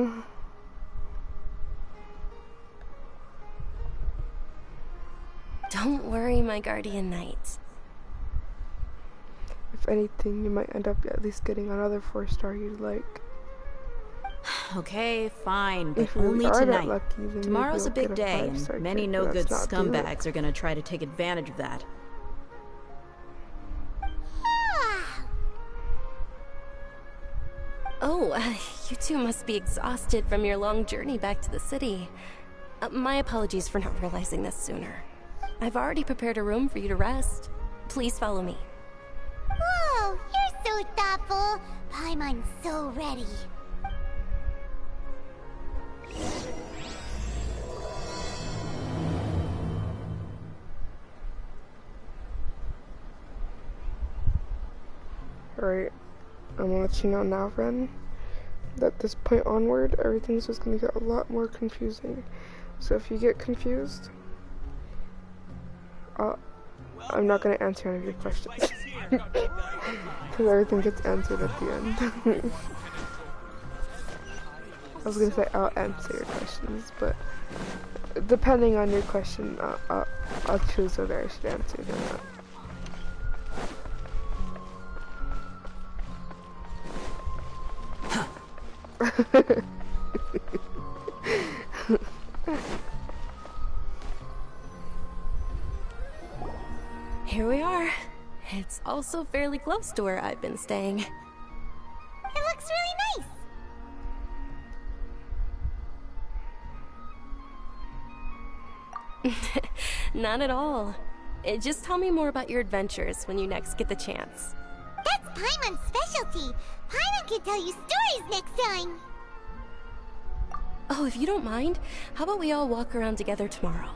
Don't worry, my guardian knight. If anything, you might end up at least getting another 4-star you'd like. Okay, fine, but If you only are that tonight. lucky, then maybe Tomorrow's a you'll get big day, 5-star and many kit, but no-good let's not do it. scumbags are gonna try to take advantage of that. Oh, you two must be exhausted from your long journey back to the city. My apologies for not realizing this sooner. I've already prepared a room for you to rest. Please follow me. Whoa, you're so thoughtful. Paimon's so ready. Alright, I'm gonna let you know now, Ren, that this point onward, everything's just gonna get a lot more confusing. So if you get confused, I'm not gonna answer any of your questions. Because everything gets answered at the end. I was gonna say I'll answer your questions, but depending on your question, I'll choose whether I should answer it or not. Here we are. It's also fairly close to where I've been staying. It looks really nice. Not at all. Just tell me more about your adventures when you next get the chance. That's Paimon's specialty. Paimon can tell you stories next time. Oh, if you don't mind, how about we all walk around together tomorrow?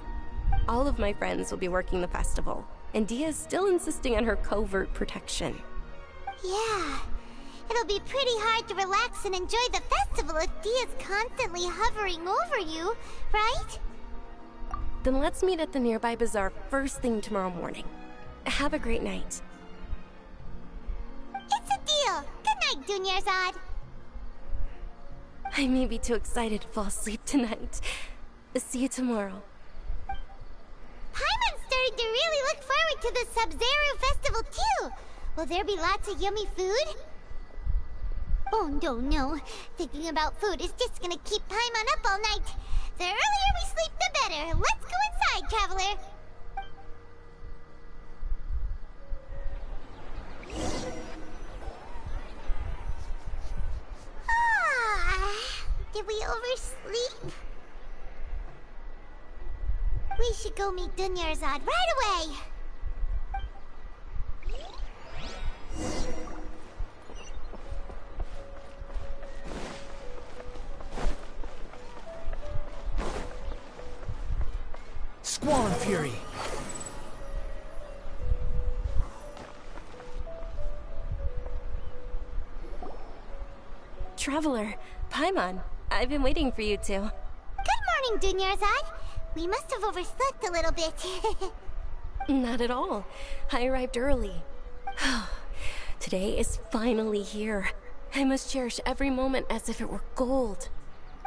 All of my friends will be working the festival, and Dia's still insisting on her covert protection. Yeah, it'll be pretty hard to relax and enjoy the festival if Dia's constantly hovering over you, right? Then let's meet at the nearby bazaar first thing tomorrow morning. Have a great night. It's a deal. Good night, Dunyarzad. I may be too excited to fall asleep tonight. See you tomorrow. Paimon's starting to really look forward to the Sub-Zero festival too. Will there be lots of yummy food? Oh no. Thinking about food is just gonna keep Paimon up all night. The earlier we sleep, the better. Let's go inside, traveler. oversleep? We should go meet Dunyarzad right away. Squall and Fury. Traveler, Paimon, I've been waiting for you two. Good morning, Dunyarzad. We must have overslept a little bit. Not at all. I arrived early. Today is finally here. I must cherish every moment as if it were gold.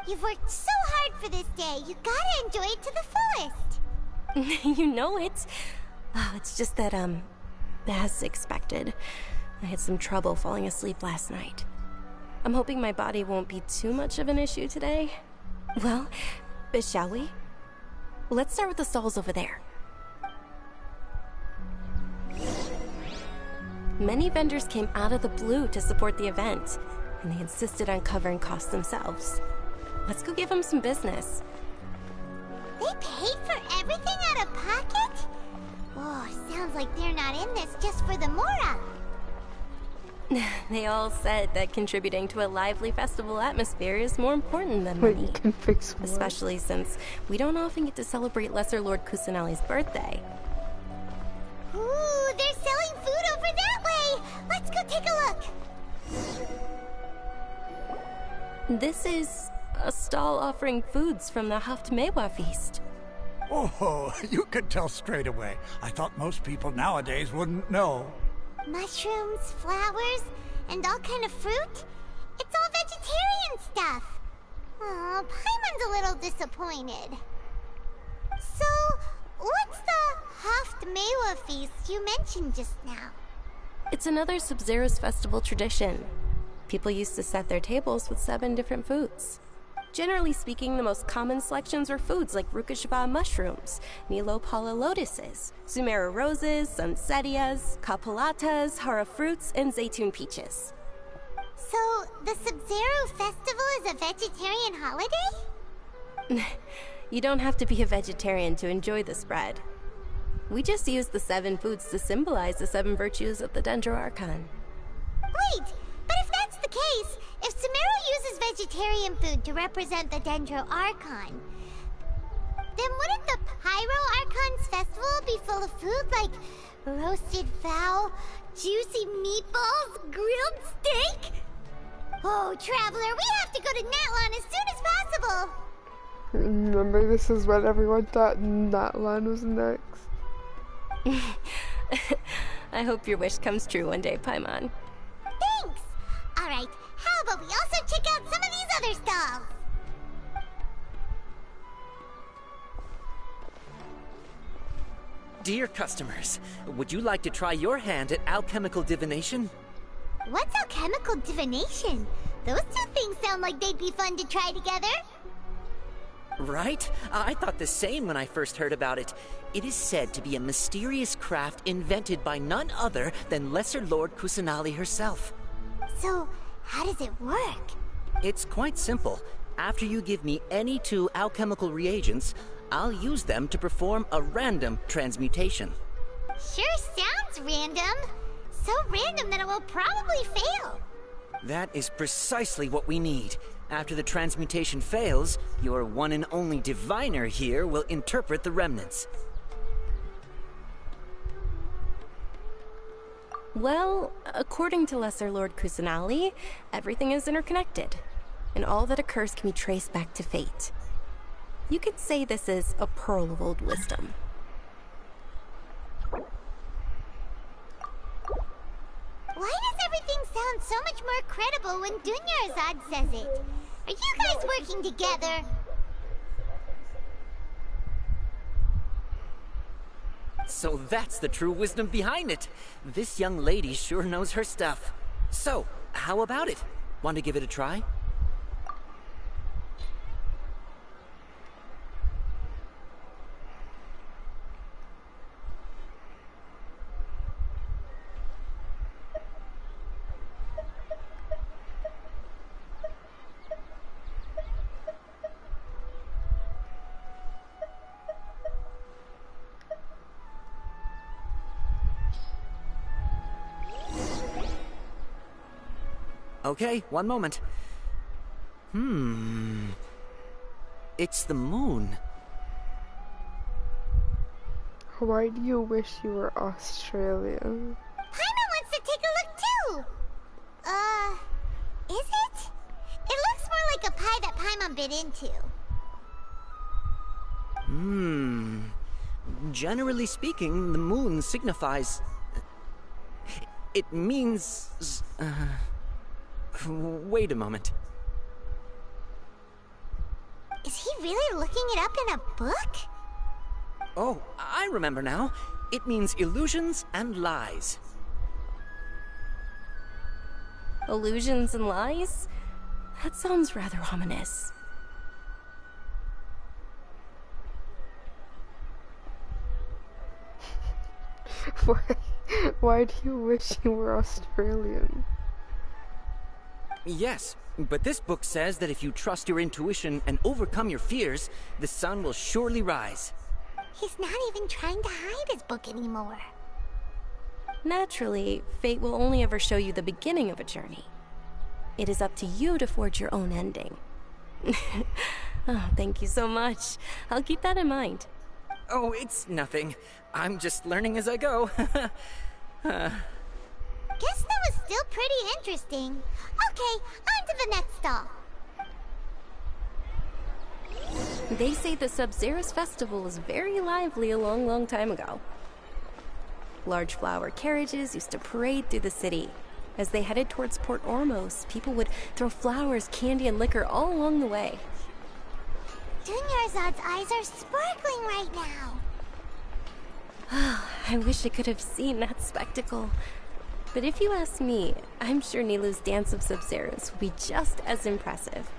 You've worked so hard for this day. You gotta enjoy it to the fullest. You know it. Oh, it's just that, as expected, I had some trouble falling asleep last night. I'm hoping my body won't be too much of an issue today. Well, shall we? Let's start with the stalls over there. Many vendors came out of the blue to support the event, and they insisted on covering costs themselves. Let's go give them some business. They paid for everything out of pocket? Oh, sounds like they're not in this just for the Mora. They all said that contributing to a lively festival atmosphere is more important than money. You can fix what? Especially since we don't often get to celebrate Lesser Lord Kusanali's birthday. Ooh, they're selling food over that way! Let's go take a look! This is a stall offering foods from the Haftmewa feast. Oh, you could tell straight away. I thought most people nowadays wouldn't know. Mushrooms, flowers, and all kind of fruit? It's all vegetarian stuff. Oh, Paimon's a little disappointed. So, what's the Haftmewa feast you mentioned just now? It's another Sub-Zero's festival tradition. People used to set their tables with 7 different foods. Generally speaking, the most common selections were foods like Rukkhashava mushrooms, Nilopala lotuses, Sumera roses, Sunsetias, Kapalatas, Hara fruits, and Zaytun peaches. So, the Sub-Zero festival is a vegetarian holiday? You don't have to be a vegetarian to enjoy the spread. We just use the 7 foods to symbolize the 7 virtues of the Dendro Archon. Wait, but if that's the case, if Sumeru uses vegetarian food to represent the Dendro Archon, then wouldn't the Pyro Archon's festival be full of food like roasted fowl, juicy meatballs, grilled steak? Oh, Traveler, we have to go to Natlan as soon as possible! Remember, this is what everyone thought Natlan was next. I hope your wish comes true one day, Paimon. Thanks! Alright, how about we also check out some of these other stalls? Dear customers, would you like to try your hand at alchemical divination? What's alchemical divination? Those two things sound like they'd be fun to try together. Right? I thought the same when I first heard about it. It is said to be a mysterious craft invented by none other than Lesser Lord Kusanali herself. So, how does it work? It's quite simple. After you give me any 2 alchemical reagents, I'll use them to perform a random transmutation. Sure sounds random. So random that it will probably fail. That is precisely what we need. After the transmutation fails, your one and only diviner here will interpret the remnants. Well, according to Lesser Lord Kusanali, everything is interconnected, and all that occurs can be traced back to fate. You could say this is a pearl of old wisdom. Why does everything sound so much more credible when Dunyarzad says it? Are you guys working together? So that's the true wisdom behind it. This young lady sure knows her stuff. So, how about it? Want to give it a try? Okay, one moment. It's the moon. Why do you wish you were Australian? Paimon wants to take a look too! Is it? It looks more like a pie that Paimon bit into. Generally speaking, the moon signifies... It means... Wait a moment. Is he really looking it up in a book? Oh, I remember now. It means illusions and lies. Illusions and lies? That sounds rather ominous. Why do you wish you were Australian? Yes, but this book says that if you trust your intuition and overcome your fears, the sun will surely rise. He's not even trying to hide his book anymore. Naturally, fate will only ever show you the beginning of a journey. It is up to you to forge your own ending. Oh, thank you so much. I'll keep that in mind. Oh, it's nothing. I'm just learning as I go. Guess that was still pretty interesting. Okay, on to the next stall. They say the Sabzeruz festival was very lively a long time ago. Large flower carriages used to parade through the city. As they headed towards Port Ormos, people would throw flowers, candy, and liquor all along the way. Dunyarzad's eyes are sparkling right now. I wish I could have seen that spectacle. But if you ask me, I'm sure Nilou's Dance of Sabzeruz will be just as impressive.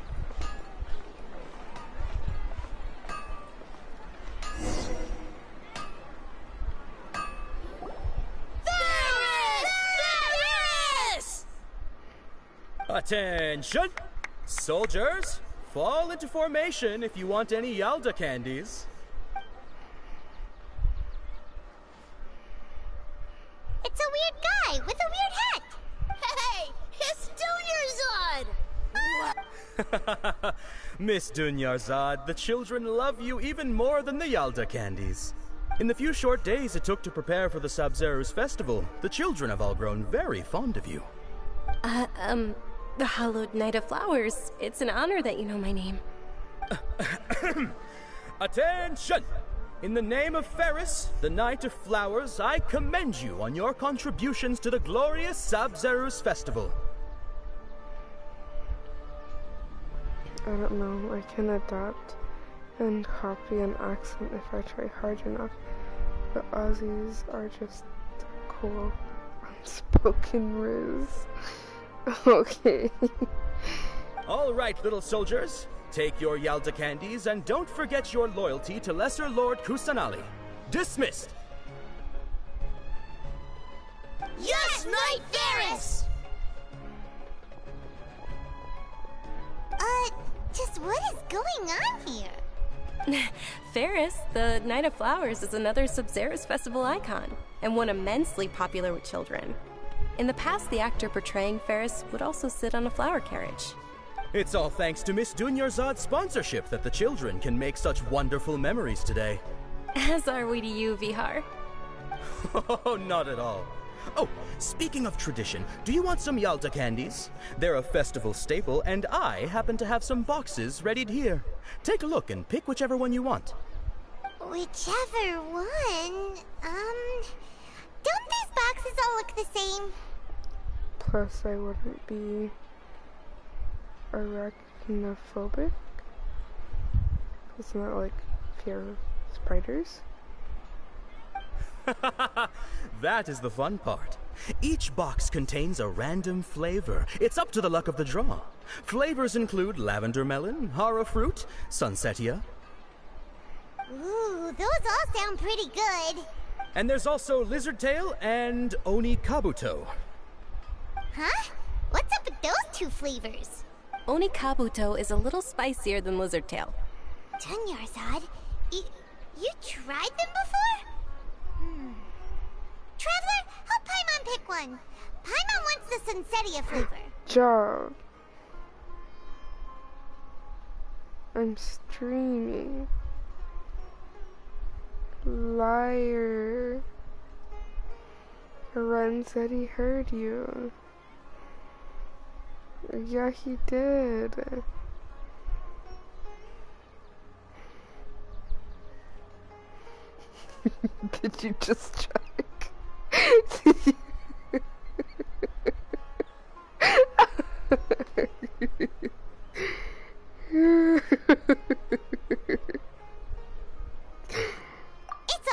Attention! Soldiers, fall into formation if you want any Yalda candies. It's a weird guy with a weird hat. Hey, it's Dunyarzad! Miss Dunyarzad, the children love you even more than the Yalda candies. In the few short days it took to prepare for the Sabzeruz festival, the children have all grown very fond of you. The Hallowed Knight of Flowers. It's an honor that you know my name. Attention! In the name of Ferris, the Knight of Flowers, I commend you on your contributions to the glorious Sabzeruz festival. I don't know, I can adapt and copy an accent if I try hard enough, but Aussies are just cool. Unspoken Riz. Okay. All right, little soldiers. Take your Yalda candies and don't forget your loyalty to Lesser Lord Kusanali. Dismissed! Yes, Knight Ferris! Just what is going on here? Ferris, the Knight of Flowers, is another Sabzeruz festival icon, and one immensely popular with children. In the past, the actor portraying Ferris would also sit on a flower carriage. It's all thanks to Miss Dunyarzad's sponsorship that the children can make such wonderful memories today. As are we to you, Vihar. Oh, not at all. Oh, speaking of tradition, do you want some Yalda candies? They're a festival staple, and I happen to have some boxes readied here. Take a look and pick whichever one you want. Whichever one? Don't these boxes all look the same? Plus, I wouldn't be arachnophobic. Isn't that like fear of spiders? That is the fun part. Each box contains a random flavor. It's up to the luck of the draw. Flavors include lavender melon, hara fruit, sunsetia. Ooh, those all sound pretty good. And there's also lizard tail and oni kabuto. Huh? What's up with those two flavors? Oni kabuto is a little spicier than lizard tail. Dunyarzad, you tried them before? Traveler, help Paimon pick one. Paimon wants the sunsetia flavor. job. I'm streaming. Liar. Ren said he heard you. Yeah, he did. Did you just check? It's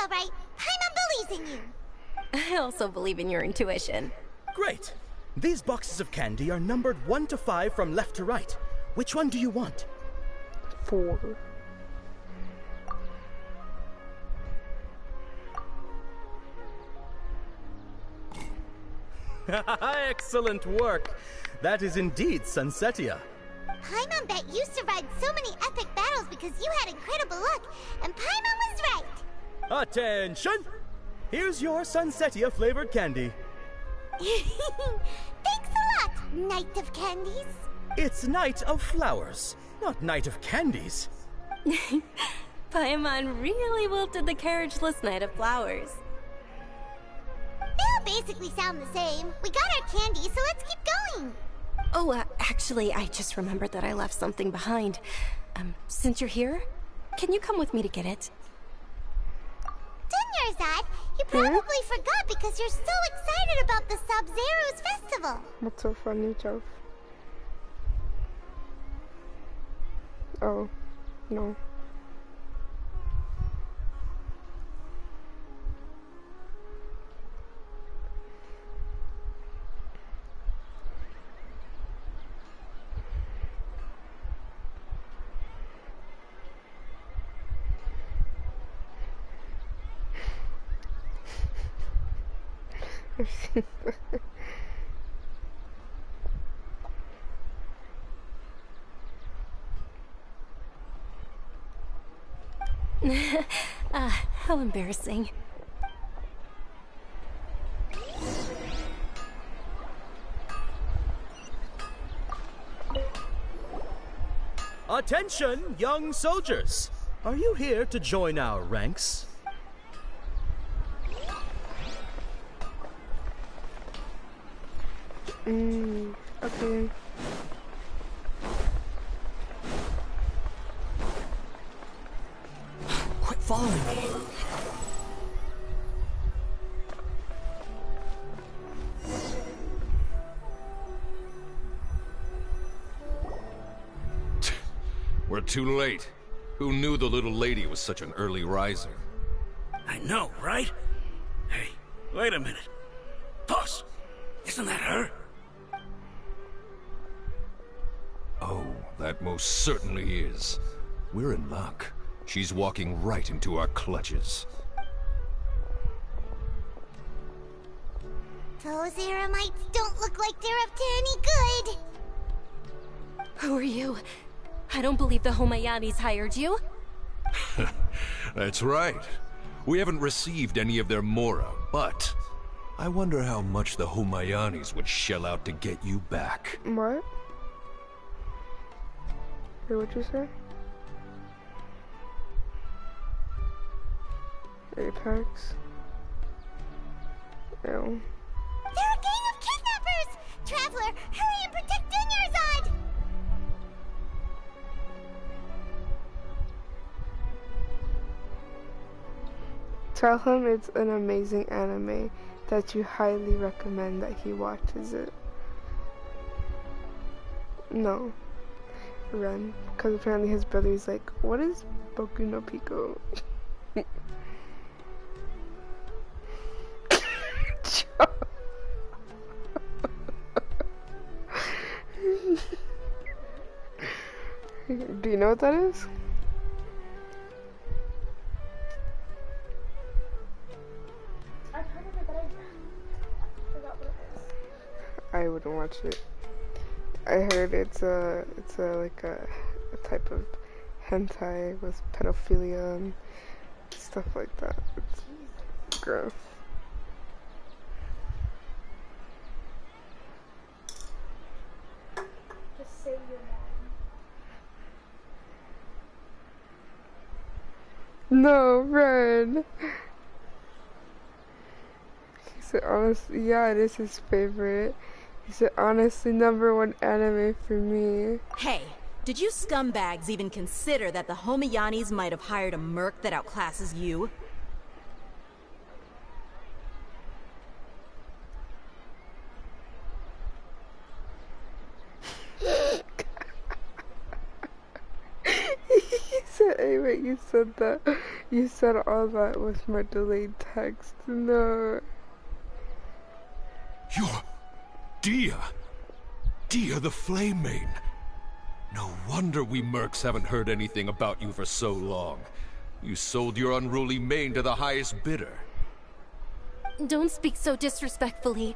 alright. Paimon believes in you. I also believe in your intuition. Great. These boxes of candy are numbered 1 to 5 from left to right. Which one do you want? 4. Excellent work. That is indeed Sunsetia. Paimon bet you survived so many epic battles because you had incredible luck, and Paimon was right. Attention! Here's your Sunsetia flavored candy. Thanks a lot, Knight of Candies. It's Night of Flowers, not Night of Candies. Paimon really wilted the carriageless Knight of Flowers. They all basically sound the same. We got our candy, so let's keep going. Oh, actually, I just remembered that I left something behind. Since you're here, can you come with me to get it? Dunyarzad, you probably forgot because you're so excited about the Sub-Zero's festival. What's so funny, Jeff? Oh, no. I've seen that. How embarrassing. Attention, young soldiers! Are you here to join our ranks? Okay. Quit following me. We're too late. Who knew the little lady was such an early riser? I know, right? Hey, wait a minute. Boss, isn't that her? Oh, that most certainly is. We're in luck. She's walking right into our clutches. Those Eremites don't look like they're up to any good. Who are you? I don't believe the Homayanis hired you. That's right. We haven't received any of their Mora, but I wonder how much the Homayanis would shell out to get you back. What? Wait, what'd you say? Apex? Ew. They're a gang of kidnappers! Traveler, hurry and protect Dunyarzad! Tell him it's an amazing anime that you highly recommend that he watches it. No. Ren. Because apparently his brother's like, what is Boku no Pico? Do you know what that is? I've heard of it, but I forgot what it is. I wouldn't watch it. I heard it's like a type of hentai with pedophilia and stuff like that. It's gross. No, Ren. He said, honestly, yeah, it is his favorite. He said, honestly, #1 anime for me. Hey, did you scumbags even consider that the Homiyanis might have hired a merc that outclasses you? He said, hey, wait, you said that. You said all that with my delayed text. No. You're Dia. Dia the Flame Main. No wonder we mercs haven't heard anything about you for so long. You sold your unruly mane to the highest bidder. Don't speak so disrespectfully.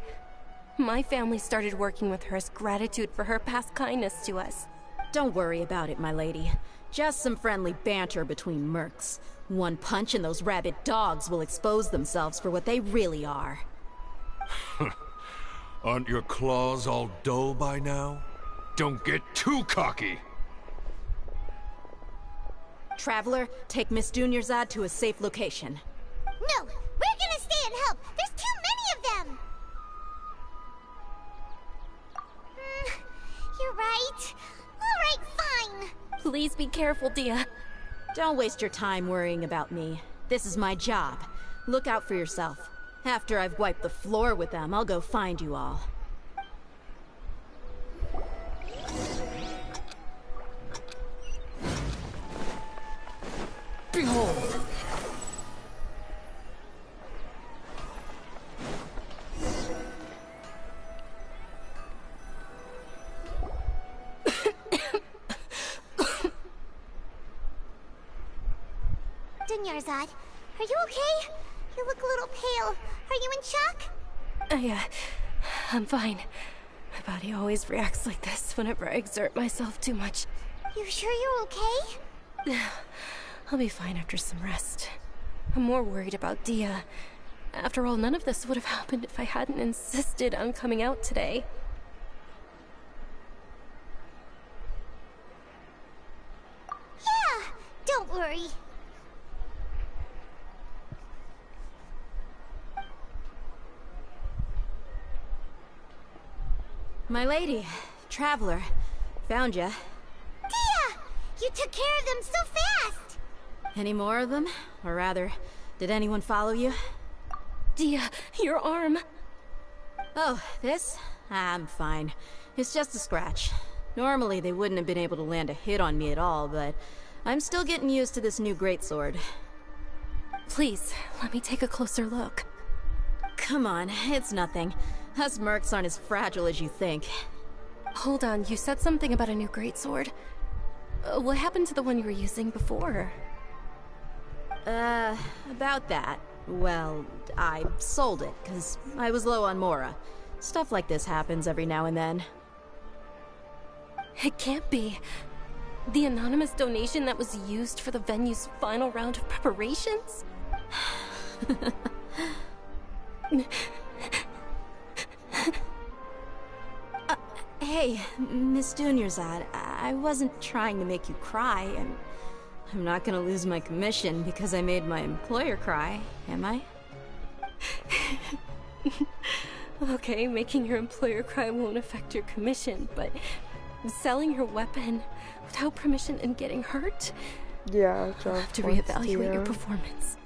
My family started working with her as gratitude for her past kindness to us. Don't worry about it, my lady. Just some friendly banter between mercs. One punch and those rabid dogs will expose themselves for what they really are. Aren't your claws all dull by now? Don't get too cocky! Traveler, take Miss Dunyarzad to a safe location. No, we're gonna stay and help. There's too many of them. You're right. All right, fine. Please be careful, Dia. Don't waste your time worrying about me. This is my job. Look out for yourself. After I've wiped the floor with them, I'll go find you all. Behold! Dunyarzad, are you okay? You look a little pale. Are you in shock? I'm fine. My body always reacts like this whenever I exert myself too much. You sure you're okay? I'll be fine after some rest. I'm more worried about Dia. After all, none of this would have happened if I hadn't insisted on coming out today. Yeah, don't worry. My lady, Traveler, found ya. Dia! You took care of them so fast! Any more of them? Or rather, did anyone follow you? Dia, your arm! Oh, this? I'm fine. It's just a scratch. Normally they wouldn't have been able to land a hit on me at all, but I'm still getting used to this new greatsword. Please, let me take a closer look. Come on, it's nothing. Us mercs aren't as fragile as you think. Hold on, you said something about a new greatsword. What happened to the one you were using before? About that. Well, I sold it, because I was low on Mora. Stuff like this happens every now and then. It can't be. The anonymous donation that was used for the venue's final round of preparations? Hey, Miss Dunyarzad, I wasn't trying to make you cry. I'm not gonna lose my commission because I made my employer cry, am I? Okay, making your employer cry won't affect your commission, but selling your weapon without permission and getting hurt? Yeah, I'll have to reevaluate your performance.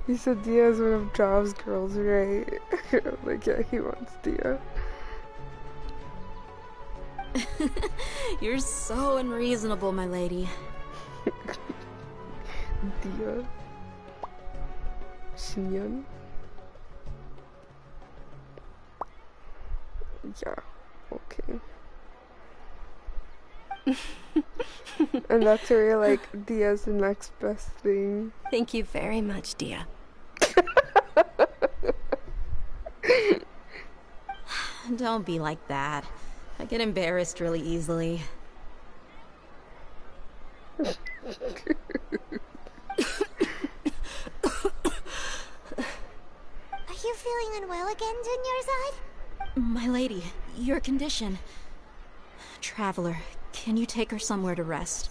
He said Dia's one of Job's girls, right? I'm like, yeah, he wants Dia. You're so unreasonable, my lady. Dia. Shinyon. Yeah, okay. And that's where you're like, Dia's the next best thing. Thank you very much, Dia. Don't be like that. I get embarrassed really easily. Are you feeling unwell again, Dunyarzad? My lady, your condition. Traveler, can you take her somewhere to rest?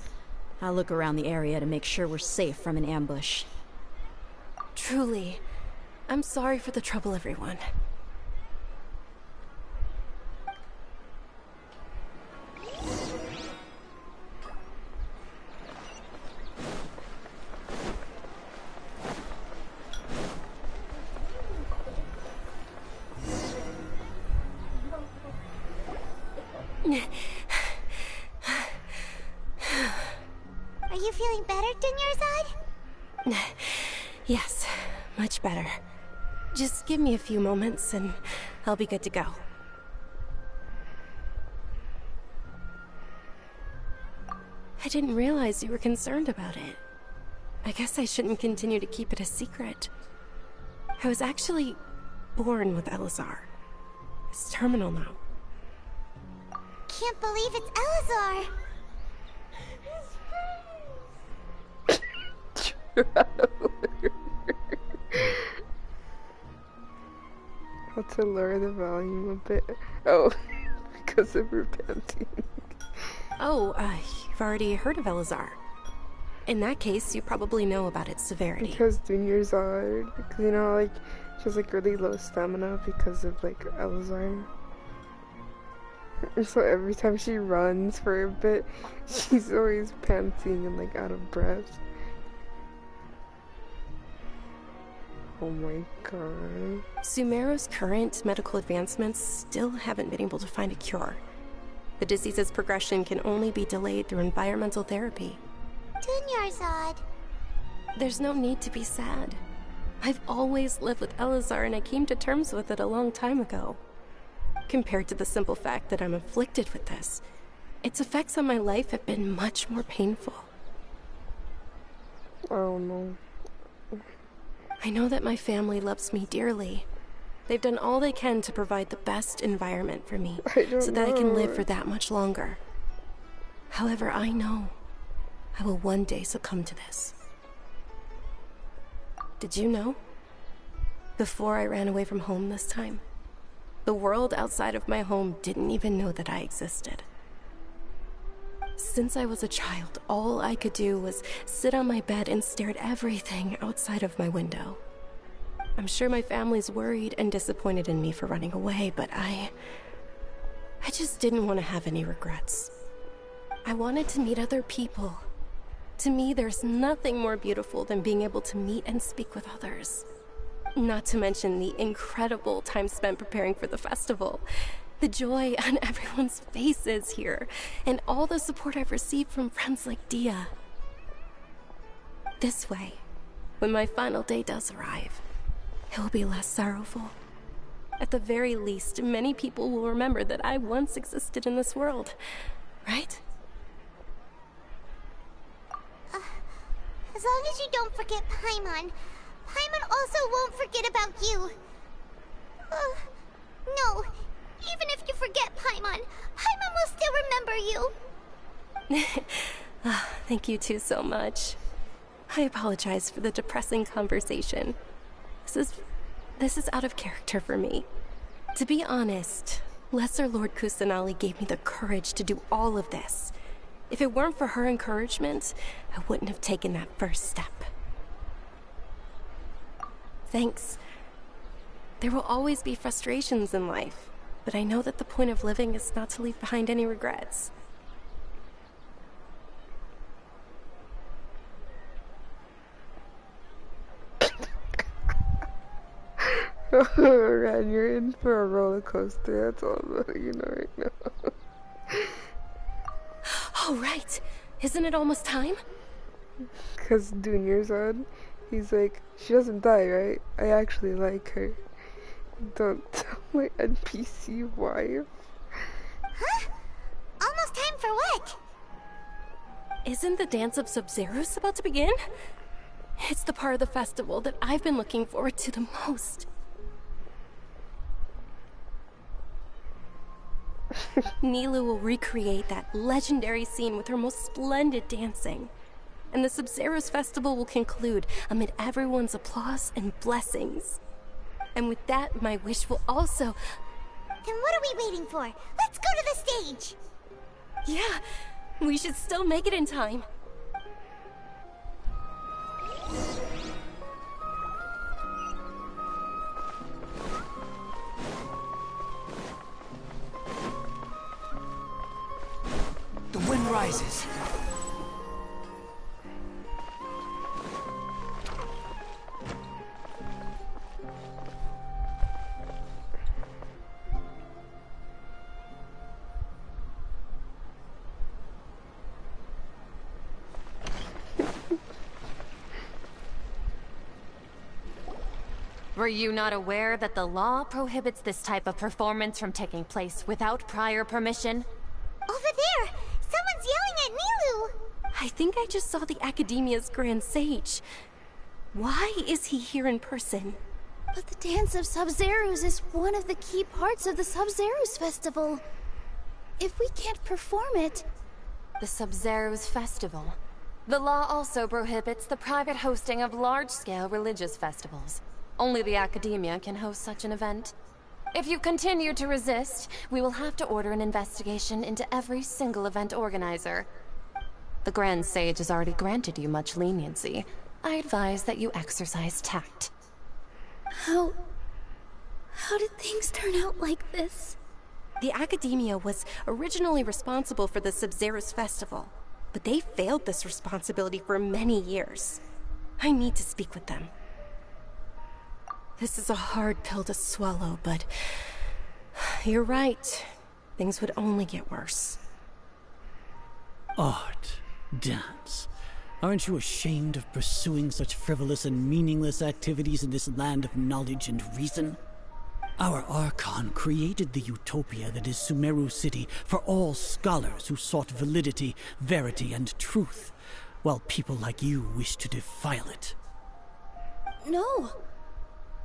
I'll look around the area to make sure we're safe from an ambush. Truly, I'm sorry for the trouble, everyone. Are you feeling better, Dunyarzad? Yes, much better. Just give me a few moments and I'll be good to go. I didn't realize you were concerned about it. I guess I shouldn't continue to keep it a secret. I was actually born with Elazar. It's terminal now. Can't believe it's Elazar! Had to lower the volume a bit. Oh, because of her panting. Oh, you've already heard of Elazar. In that case, you probably know about its severity. Because Dunyarzad, because you know, like, she has like really low stamina because of like Elazar. So every time she runs for a bit, she's always panting and like out of breath. Oh my god. Sumeru's current medical advancements still haven't been able to find a cure. The disease's progression can only be delayed through environmental therapy. Dunyarzad. There's no need to be sad. I've always lived with Elazar and I came to terms with it a long time ago. Compared to the simple fact that I'm afflicted with this, its effects on my life have been much more painful. Oh no. I know that my family loves me dearly. They've done all they can to provide the best environment for me so that I can live for that much longer. However, I know I will one day succumb to this. Did you know? Before I ran away from home this time, the world outside of my home didn't even know that I existed. Since I was a child, all I could do was sit on my bed and stare at everything outside of my window. I'm sure my family's worried and disappointed in me for running away, but I just didn't want to have any regrets. I wanted to meet other people. To me, there's nothing more beautiful than being able to meet and speak with others. Not to mention the incredible time spent preparing for the festival. The joy on everyone's faces here, and all the support I've received from friends like Dia. This way, when my final day does arrive, it will be less sorrowful. At the very least, many people will remember that I once existed in this world, right? As long as you don't forget Paimon, Paimon also won't forget about you. No. Even if you forget Paimon, Paimon will still remember you. Thank you two so much. I apologize for the depressing conversation. This is out of character for me. To be honest, Lesser Lord Kusanali gave me the courage to do all of this. If it weren't for her encouragement, I wouldn't have taken that first step. Thanks. There will always be frustrations in life, but I know that the point of living is not to leave behind any regrets. Ran, you're in for a roller coaster. That's all I'm letting you know right now. Oh, right. Isn't it almost time? Because Dunyarzad, he's like, she doesn't die, right? I actually like her. Don't tell my NPC wife. Huh? Almost time for what? Isn't the Dance of Sabzeruz about to begin? It's the part of the festival that I've been looking forward to the most. Nilou will recreate that legendary scene with her most splendid dancing. And the Sabzeruz festival will conclude amid everyone's applause and blessings. And with that, my wish will also... Then what are we waiting for? Let's go to the stage! Yeah, we should still make it in time. The wind rises. Were you not aware that the law prohibits this type of performance from taking place without prior permission? Over there! Someone's yelling at Nilou! I think I just saw the Academia's Grand Sage. Why is he here in person? But the Dance of Sub-Zerus is one of the key parts of the Sub-Zerus Festival. If we can't perform it... The Sub-Zerus Festival. The law also prohibits the private hosting of large-scale religious festivals. Only the Academia can host such an event. If you continue to resist, we will have to order an investigation into every single event organizer. The Grand Sage has already granted you much leniency. I advise that you exercise tact. How did things turn out like this? The Academia was originally responsible for the Sub-Zerus Festival, but they failed this responsibility for many years. I need to speak with them. This is a hard pill to swallow, but you're right. Things would only get worse. Art, dance. Aren't you ashamed of pursuing such frivolous and meaningless activities in this land of knowledge and reason? Our Archon created the utopia that is Sumeru City for all scholars who sought validity, verity, and truth, while people like you wish to defile it. No.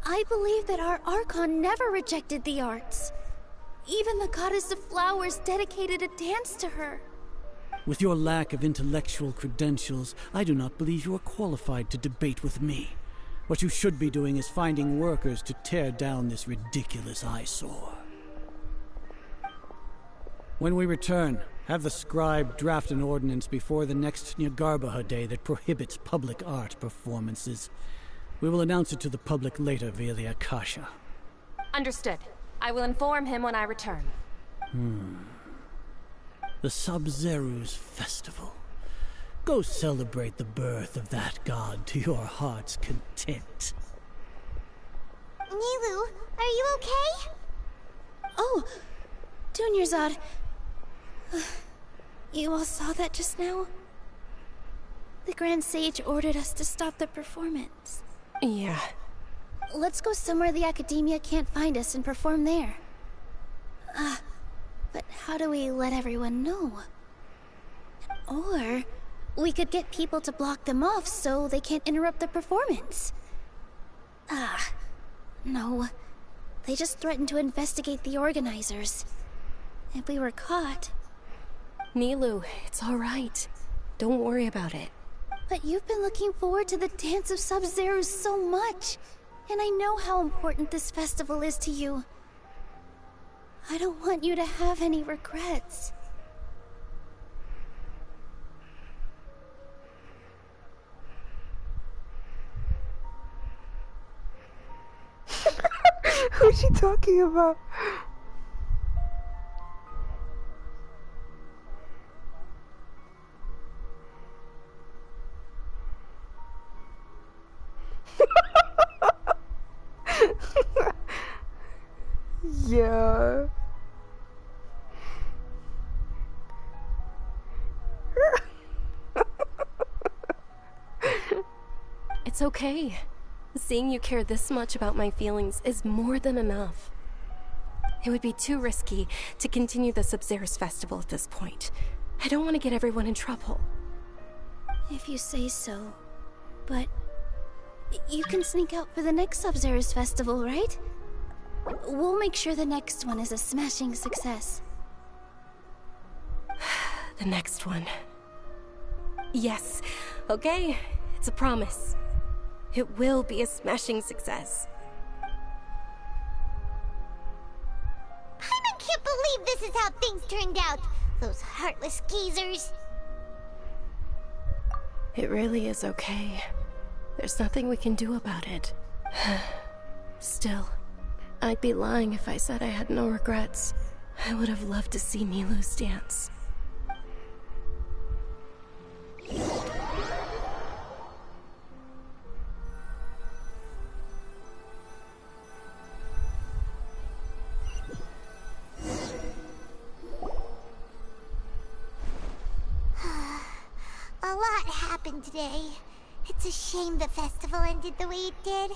I believe that our Archon never rejected the arts. Even the goddess of flowers dedicated a dance to her. With your lack of intellectual credentials, I do not believe you are qualified to debate with me. What you should be doing is finding workers to tear down this ridiculous eyesore. When we return, have the scribe draft an ordinance before the next Nyargarbaha Day that prohibits public art performances. We will announce it to the public later via the Akasha. Understood. I will inform him when I return. The Sub-Zerus Festival. Go celebrate the birth of that god to your heart's content. Nilou, are you okay? Oh, Dunyarzad. You all saw that just now? The Grand Sage ordered us to stop the performance. Yeah. Let's go somewhere the Academia can't find us and perform there. But how do we let everyone know? Or we could get people to block them off so they can't interrupt the performance. No. They just threatened to investigate the organizers. If we were caught... Nilou, it's all right. Don't worry about it. But you've been looking forward to the Dance of Sub-Zerus so much. And I know how important this festival is to you. I don't want you to have any regrets. Who's she talking about? Yeah. It's okay. Seeing you care this much about my feelings is more than enough. It would be too risky to continue the Sub-Zerus Festival at this point. I don't want to get everyone in trouble. If you say so. But you can sneak out for the next Sub-Zerus Festival, right? We'll make sure the next one is a smashing success. The next one. Yes. Okay. It's a promise. It will be a smashing success. I can't believe this is how things turned out. Those heartless geezers. It really is okay. There's nothing we can do about it. Still, I'd be lying if I said I had no regrets. I would have loved to see Milu's dance. A lot happened today. It's a shame the festival ended the way it did.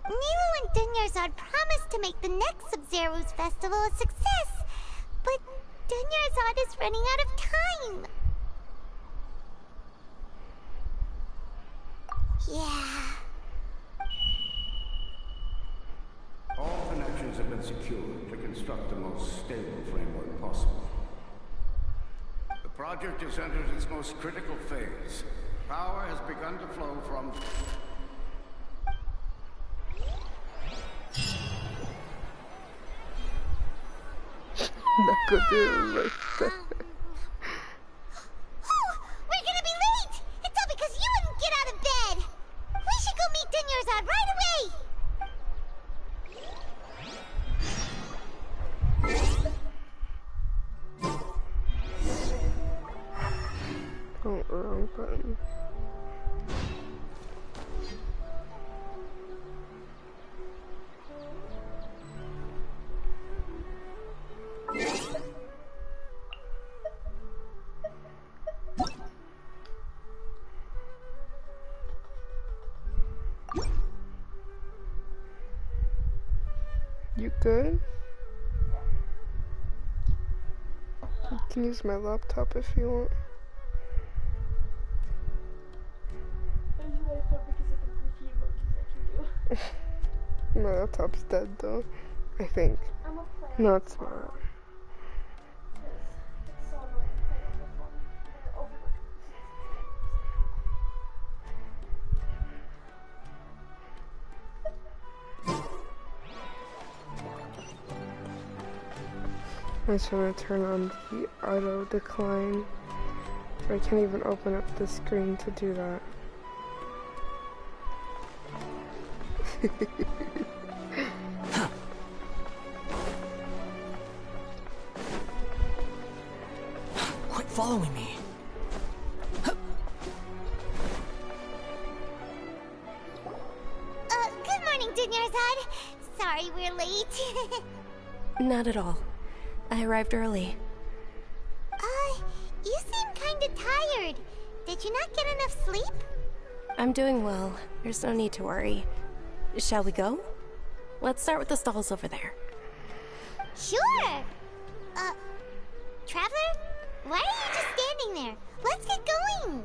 Nero and Dunyarzad promised to make the next Sub-Zero's festival a success, but Dunyarzad is running out of time. Yeah. All connections have been secured to construct the most stable framework possible. The project has entered its most critical phase. Power has begun to flow from... Not gonna do it like that. Oh, we're gonna be late! It's all because you wouldn't get out of bed! We should go meet Dunyarzad right away! Oh, wrong button. You good? You can use my laptop if you want. My laptop's dead though, I think. No, it's not. I just want to turn on the auto decline. I can't even open up the screen to do that. Quit following me. Good morning, Dunyarzad. Sorry we're late. Not at all. I arrived early. You seem kinda tired. Did you not get enough sleep? I'm doing well. There's no need to worry. Shall we go? Let's start with the stalls over there. Sure! Traveler? Why are you just standing there? Let's get going!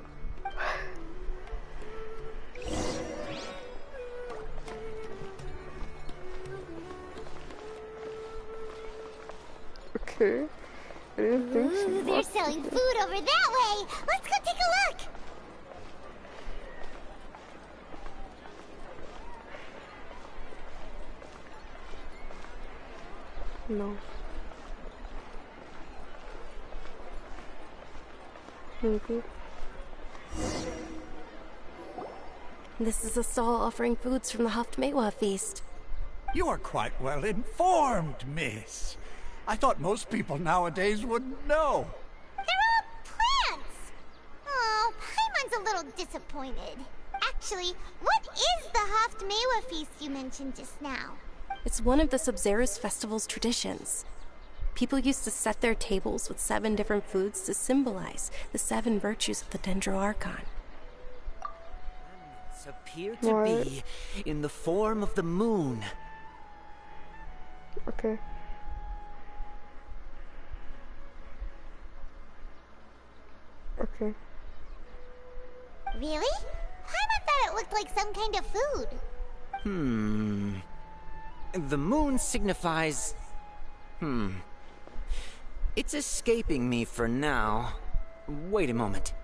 Okay. I didn't think she Ooh, they're selling food over that way! Let's go take a look! No. Maybe. This is a stall offering foods from the Haftmewa feast. You are quite well informed, miss. I thought most people nowadays wouldn't know. They're all plants! Oh, Paimon's a little disappointed. Actually, what is the Haftmewa feast you mentioned just now? It's one of the Sub-Zero's festival's traditions. People used to set their tables with 7 different foods to symbolize the 7 virtues of the Dendro Archon. Appear to be in the form of the moon. Okay. Okay. Really? Paimon thought it looked like some kind of food. The moon signifies... It's escaping me for now. Wait a moment.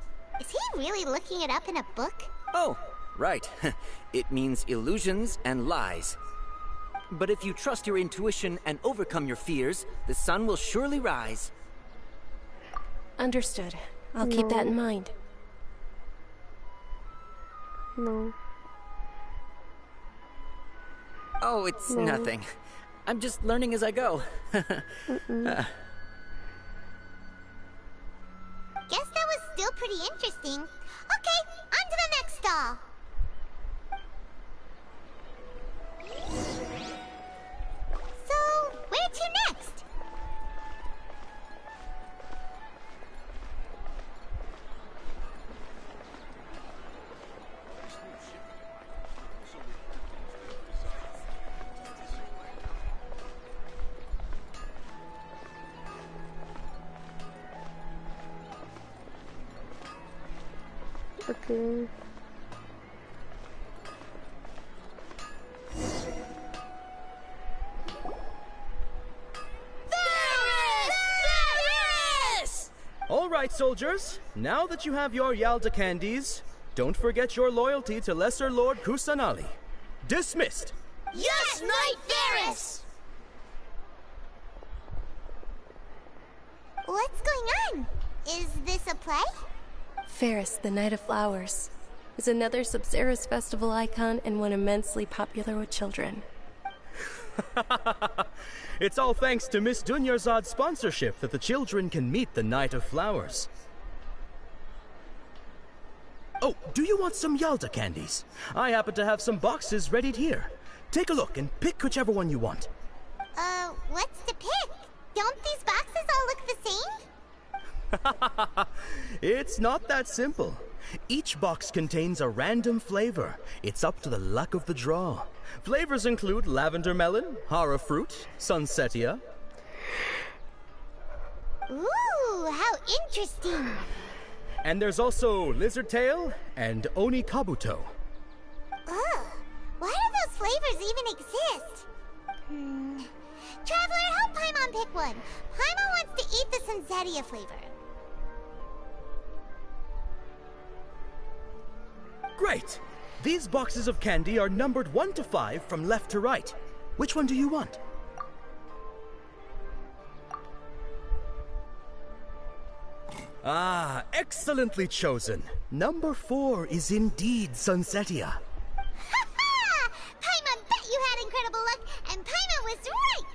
Is he really looking it up in a book? Oh, right. It means illusions and lies. But if you trust your intuition and overcome your fears, the sun will surely rise. Understood. I'll keep that in mind. No. Oh, it's No. nothing. I'm just learning as I go. Guess that was still pretty interesting. Okay, on to the next stall. So, where to next? Okay. All right, soldiers. Now that you have your Yalda candies, don't forget your loyalty to Lesser Lord Kusanali. Dismissed. Yes, Knight Varys! What's going on? Is this a play? Ferris, the Knight of Flowers, is another Sabzeruz festival icon and one immensely popular with children. It's all thanks to Miss Dunyarzad's sponsorship that the children can meet the Knight of Flowers. Oh, do you want some Yalda candies? I happen to have some boxes ready here. Take a look and pick whichever one you want. What's to pick? Don't these boxes all look the same? It's not that simple. Each box contains a random flavor. It's up to the luck of the draw. Flavors include lavender melon, hara fruit, sunsetia. Ooh, how interesting. And there's also lizard tail and oni kabuto. Ugh, why do those flavors even exist? Traveler, help Paimon pick one. Paimon wants to eat the sunsetia flavor. Great! These boxes of candy are numbered 1 to 5 from left to right. Which one do you want? Ah, excellently chosen. Number 4 is indeed Sunsetia. Ha-ha! Paimon bet you had incredible luck, and Paimon was right!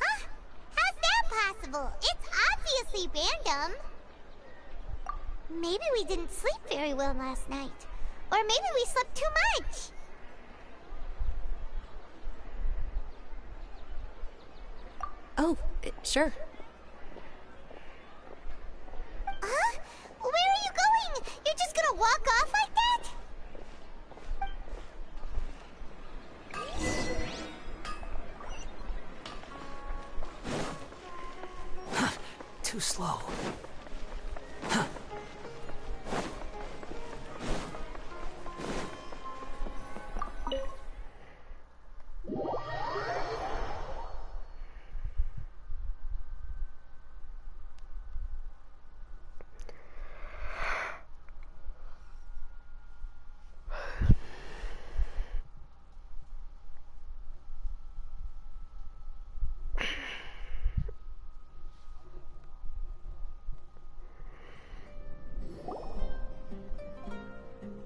Huh? How's that possible? It's obviously random. Maybe we didn't sleep very well last night. Or maybe we slept too much. Oh, sure. Huh? Where are you going? You're just gonna walk off like that? Too slow.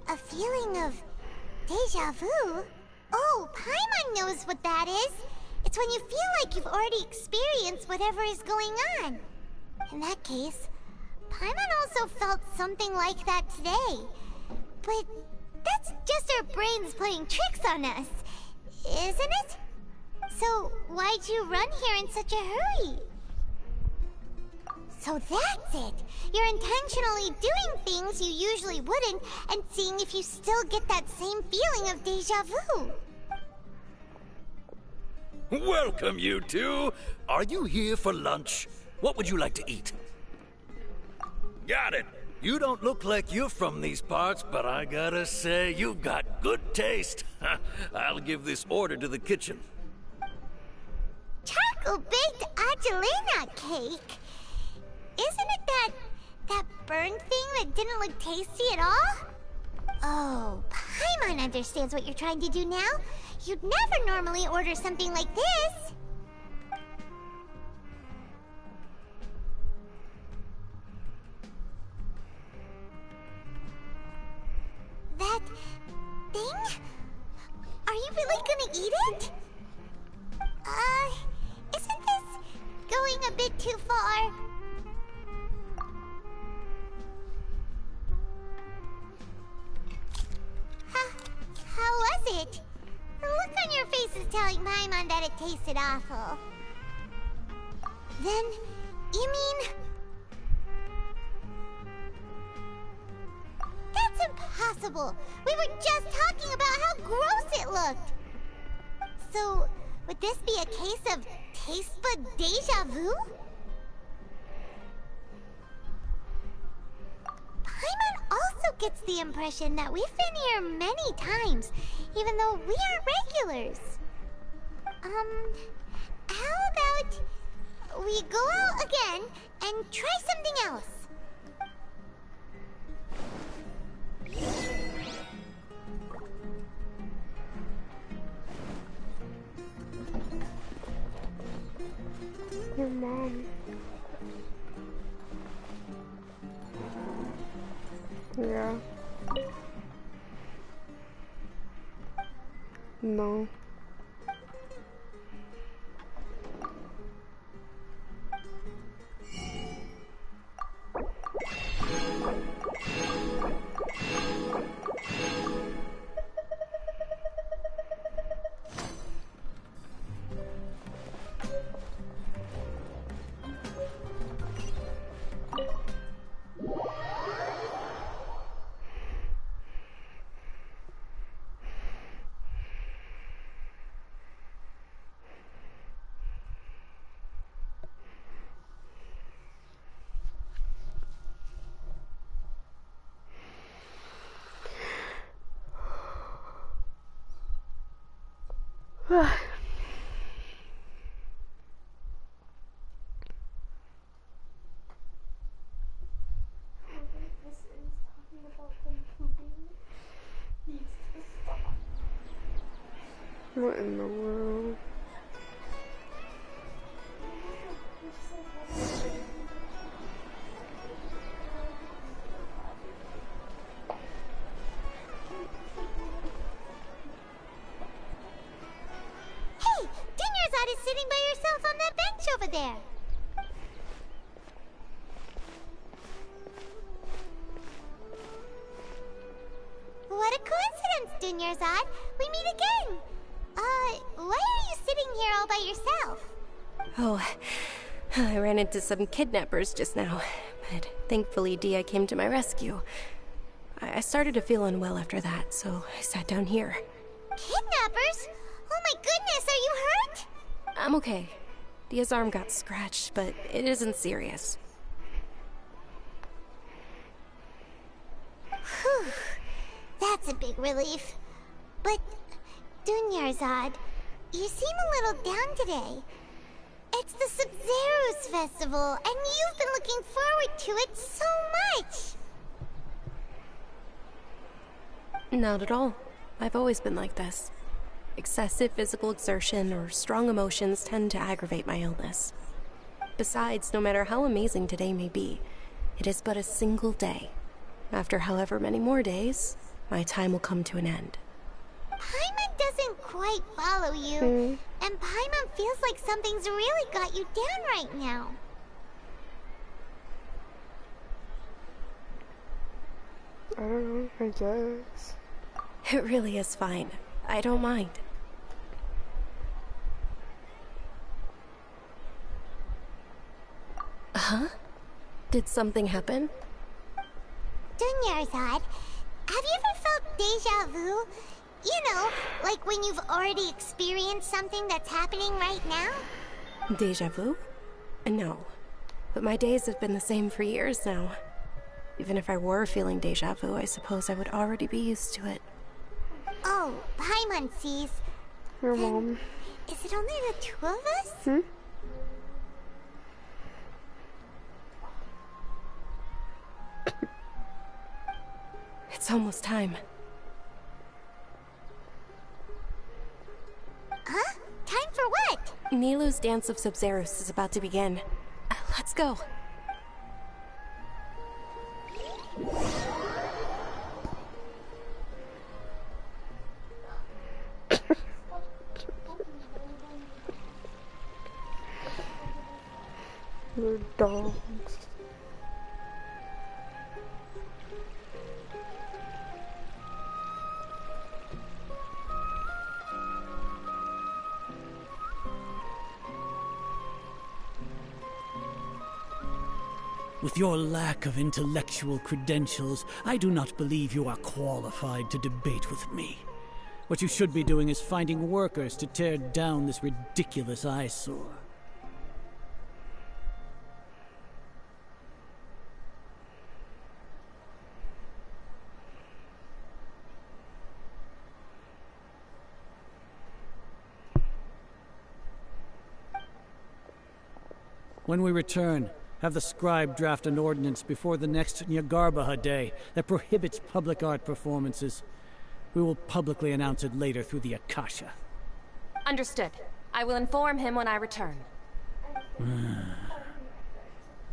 A feeling of deja vu? Oh, Paimon knows what that is. It's when you feel like you've already experienced whatever is going on. In that case, Paimon also felt something like that today. But that's just our brains playing tricks on us, isn't it? So why'd you run here in such a hurry? So that's it! You're intentionally doing things you usually wouldn't and seeing if you still get that same feeling of deja vu. Welcome, you two. Are you here for lunch? What would you like to eat? Got it. You don't look like you're from these parts, but I gotta say, you've got good taste. I'll give this order to the kitchen. Charcoal-baked Angelina cake? Isn't it that burn thing that didn't look tasty at all? Oh, Paimon understands what you're trying to do now. You'd never normally order something like this. That thing? Are you really gonna eat it? Isn't this going a bit too far? How was it? The look on your face is telling Paimon that it tasted awful. Then, you mean... That's impossible! We were just talking about how gross it looked! So, would this be a case of taste bud deja vu? Paimon also gets the impression that we've been here many times, even though we aren't regulars. How about we go out again and try something else? Your mom. Yeah. No. What in the world? Hey! Dunyarzad is sitting by herself on that bench over there. What a coincidence, Dunyarzad. We meet again. Why are you sitting here all by yourself? Oh, I ran into some kidnappers just now, but thankfully Dia came to my rescue. I started to feel unwell after that, so I sat down here. Kidnappers? Oh my goodness, are you hurt? I'm okay. Dia's arm got scratched, but it isn't serious. Whew. That's a big relief. But, Dunyarzad, you seem a little down today. It's the Sub-Zero's festival, and you've been looking forward to it so much! Not at all. I've always been like this. Excessive physical exertion or strong emotions tend to aggravate my illness. Besides, no matter how amazing today may be, it is but a single day. After however many more days, my time will come to an end. Paimon doesn't quite follow you, and Paimon feels like something's really got you down right now. I don't know, I guess. It really is fine. I don't mind. Huh? Did something happen? Dunyarzad, have you ever felt deja vu? You know, like when you've already experienced something that's happening right now? Deja vu? No. But my days have been the same for years now. Even if I were feeling deja vu, I suppose I would already be used to it. Oh, Paimon sees. Your mom. Is it only the two of us? It's almost time. Nilou's Dance of Sabzeruz is about to begin. Let's go. Your dogs. With your lack of intellectual credentials, I do not believe you are qualified to debate with me. What you should be doing is finding workers to tear down this ridiculous eyesore. When we return, have the scribe draft an ordinance before the next Nyagarbaha Day that prohibits public art performances. We will publicly announce it later through the Akasha. Understood. I will inform him when I return.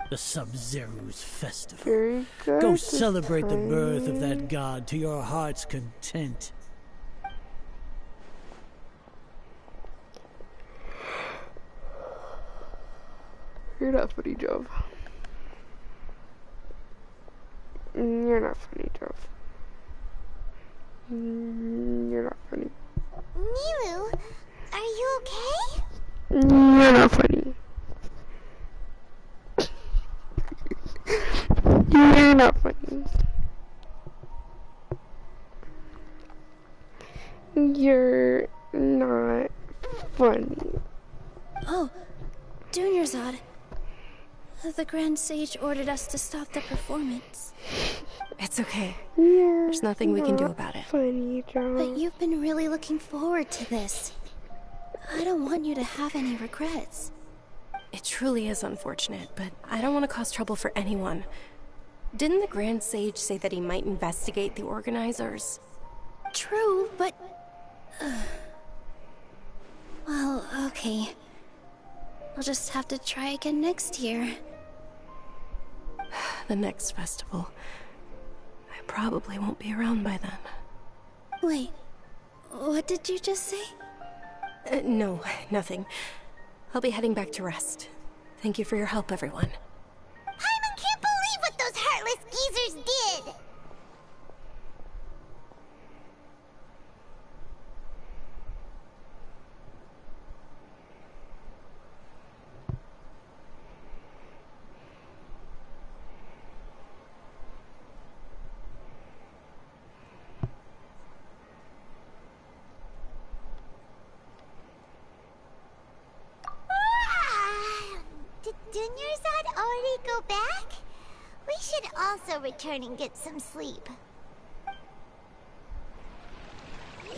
The Sabzeruz Festival. Very good. Go celebrate the birth of that god to your heart's content. You're not funny, Jove. You're not funny, Jove. You're not funny. Nilou, are you okay? You're not funny. You're not funny. You're not funny. Oh, Dunyarzad. The Grand Sage ordered us to stop the performance. It's okay. You're There's nothing we can do about it. Funny, Jove. But you've been really looking forward to this. I don't want you to have any regrets. It truly is unfortunate, but I don't want to cause trouble for anyone. Didn't the Grand Sage say that he might investigate the organizers? True, but... well, okay. I'll just have to try again next year. The next festival. I probably won't be around by then. Wait, what did you just say? No, nothing. I'll be heading back to rest. Thank you for your help, everyone. Paimon can't believe what those heartless geezers did! Did Dunyarzad already go back? We should also return and get some sleep.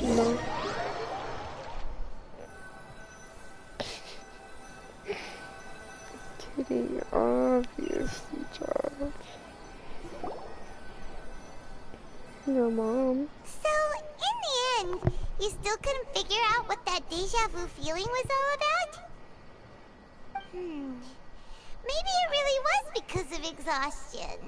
No. Kidding, obviously, Josh. Your mom. So, in the end, you still couldn't figure out what that deja vu feeling was all about? Maybe it really was because of exhaustion.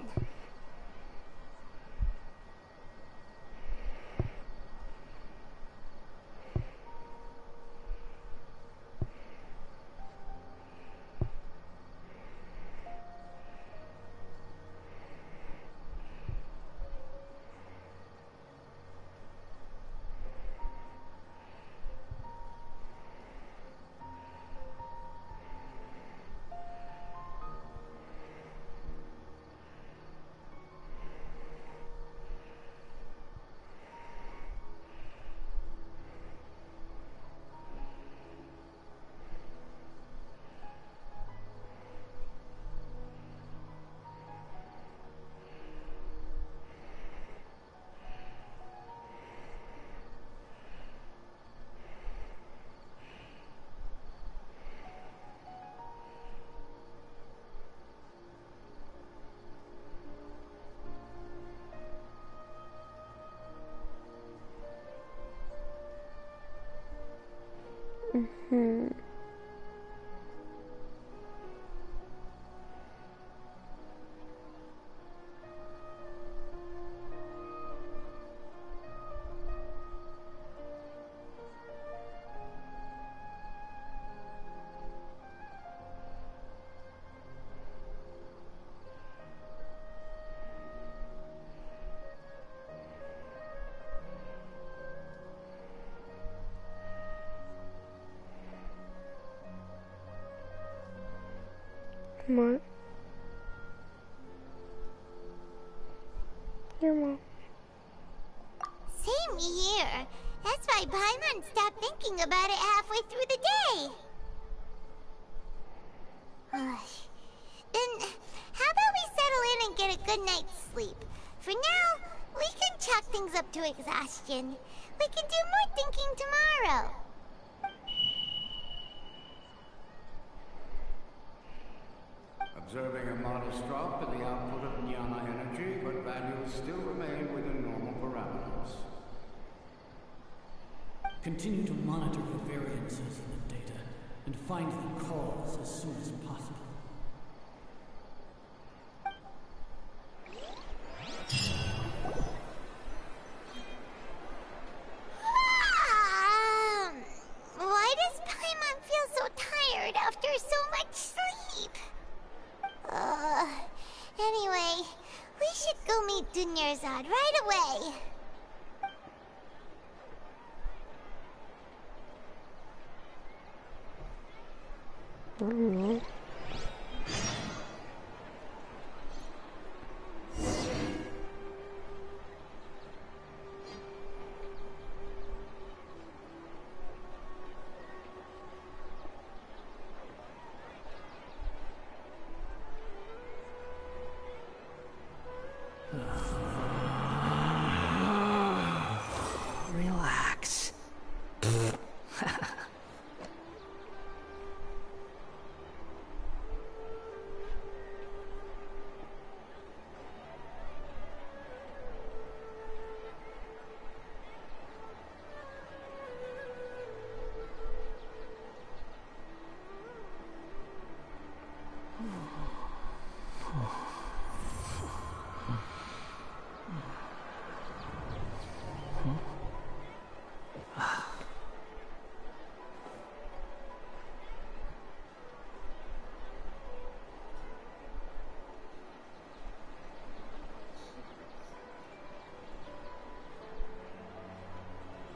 What? Your mom. Same here. That's why Paimon stopped thinking about it halfway through the day. Then, how about we settle in and get a good night's sleep? For now, we can chalk things up to exhaustion. We can do more thinking tomorrow. Observing a modest drop in the output of Jnana energy, but values still remain within normal parameters. Continue to monitor for variances in the data and find the cause as soon as possible. Why does Paimon feel so tired after so much sleep? Anyway, we should go meet Dunyarzad right away. Relax.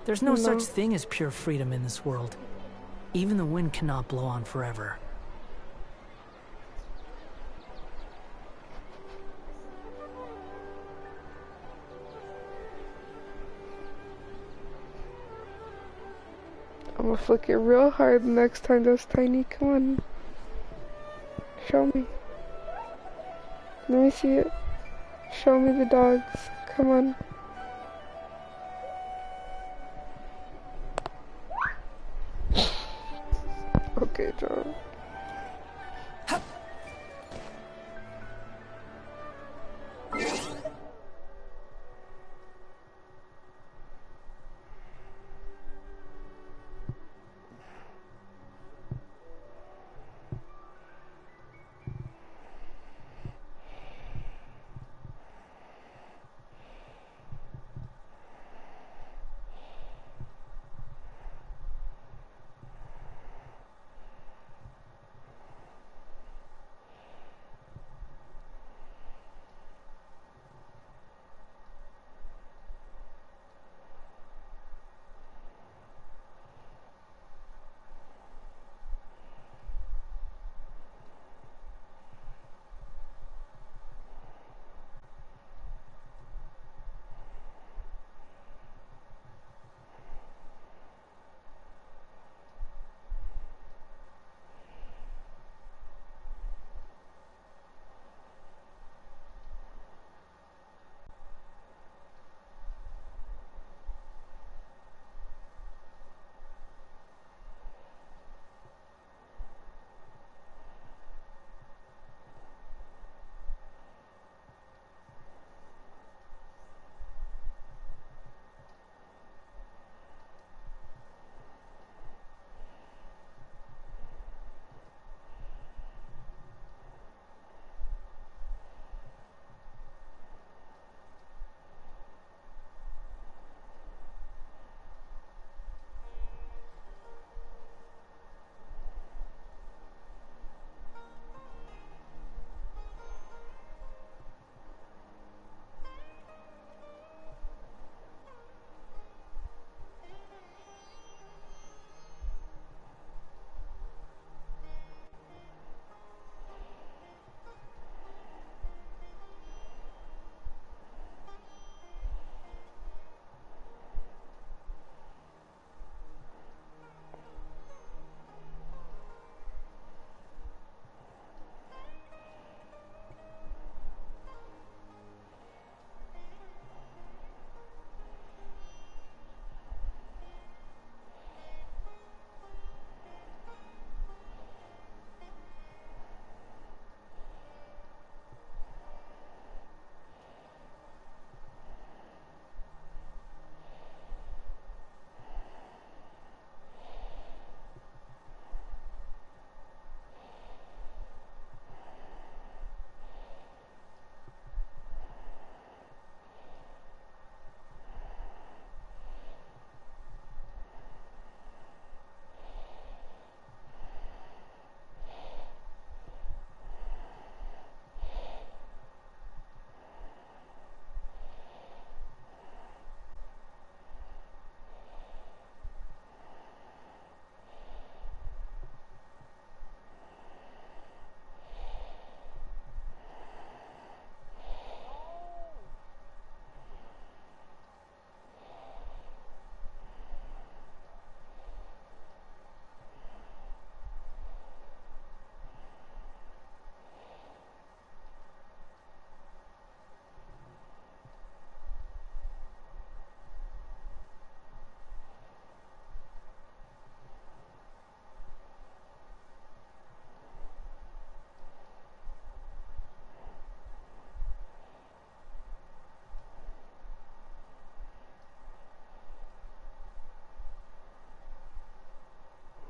There's no such thing as pure freedom in this world. Even the wind cannot blow on forever. I'm gonna flick it real hard next time those tiny. Come on. Show me. Let me see it. Show me the dogs. Come on. Okay, John.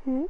Hmm?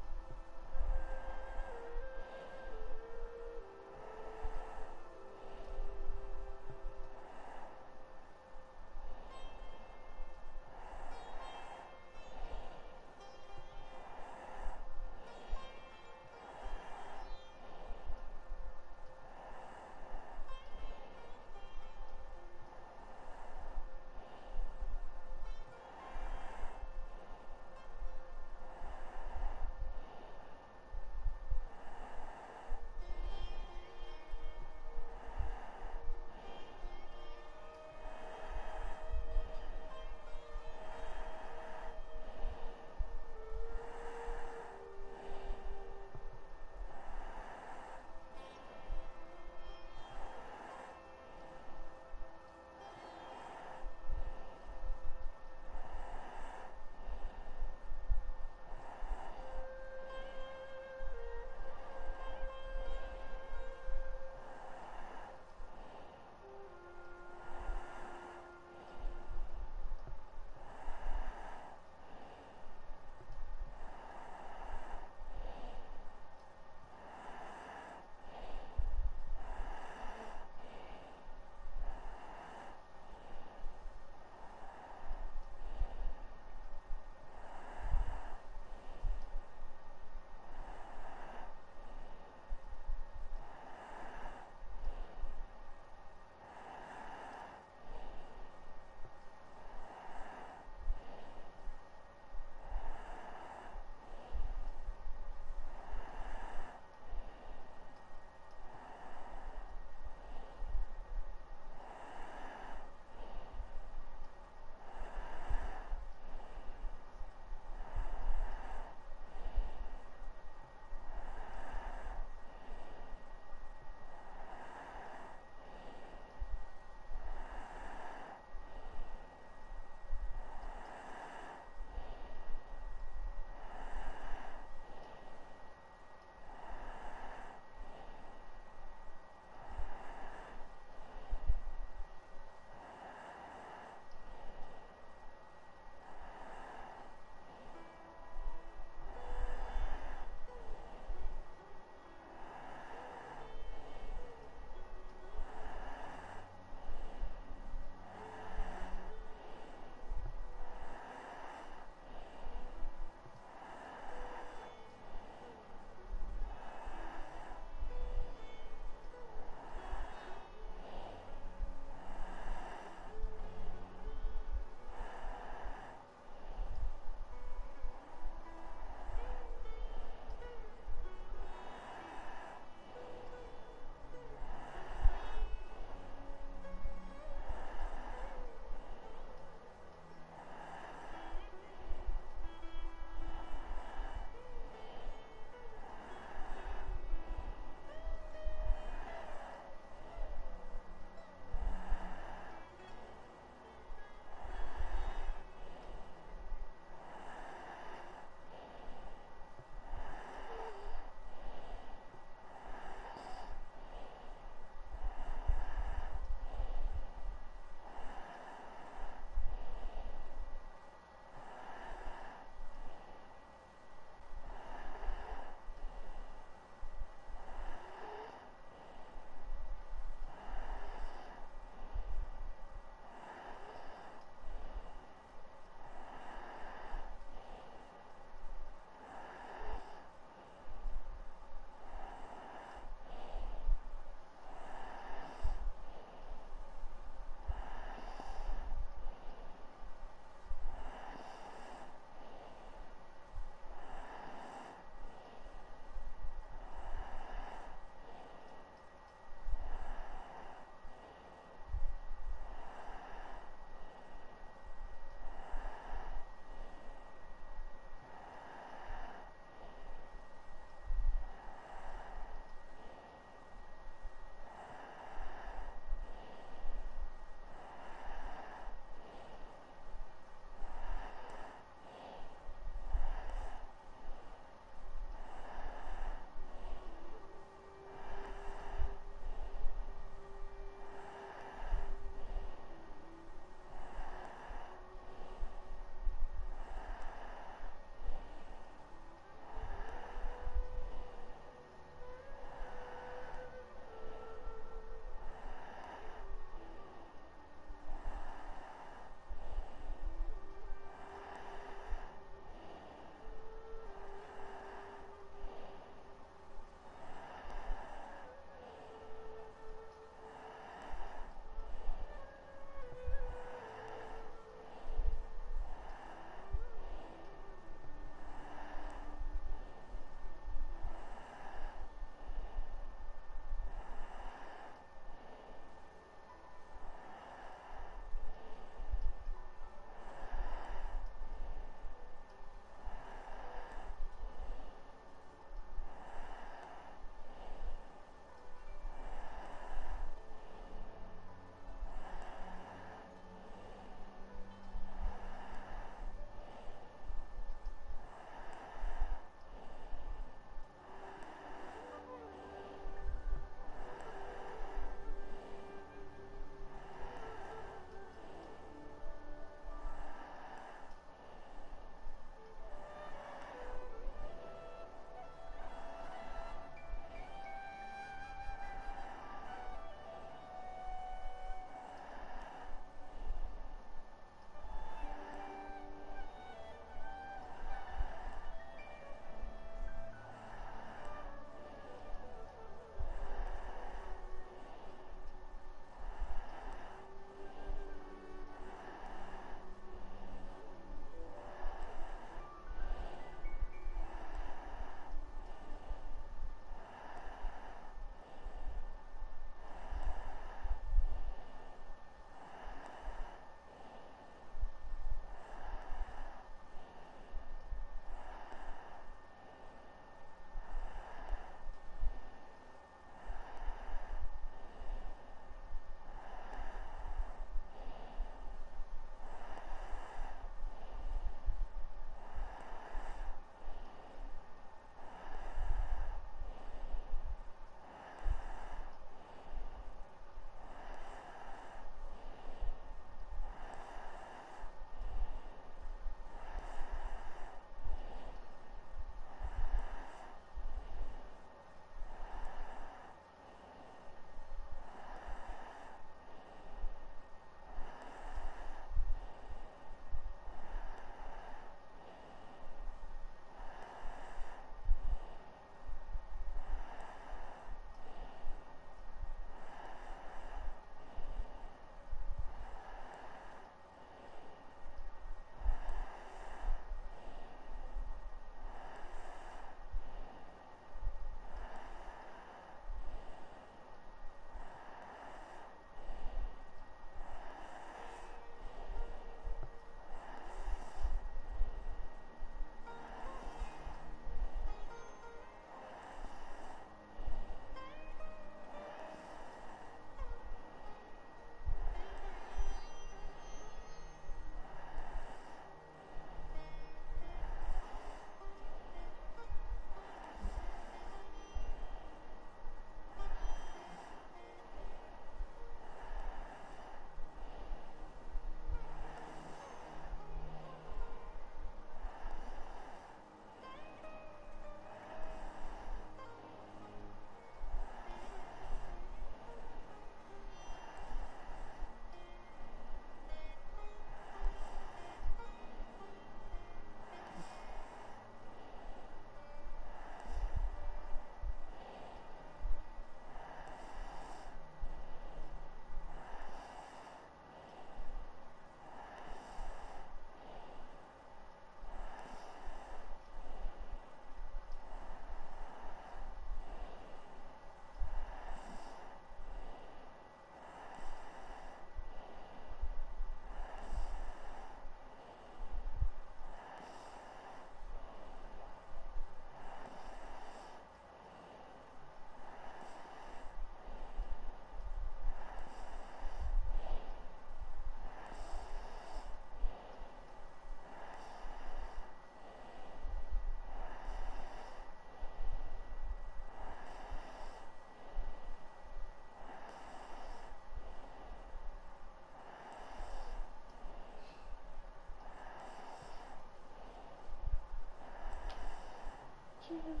Jesus.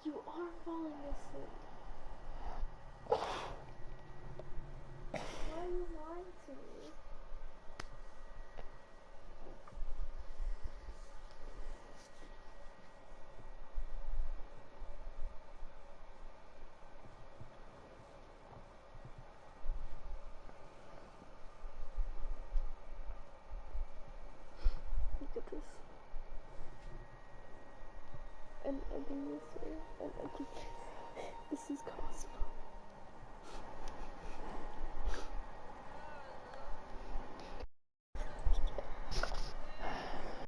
You are falling asleep. Why are you lying to me? Look at this. And ending this way, and I think this is possible.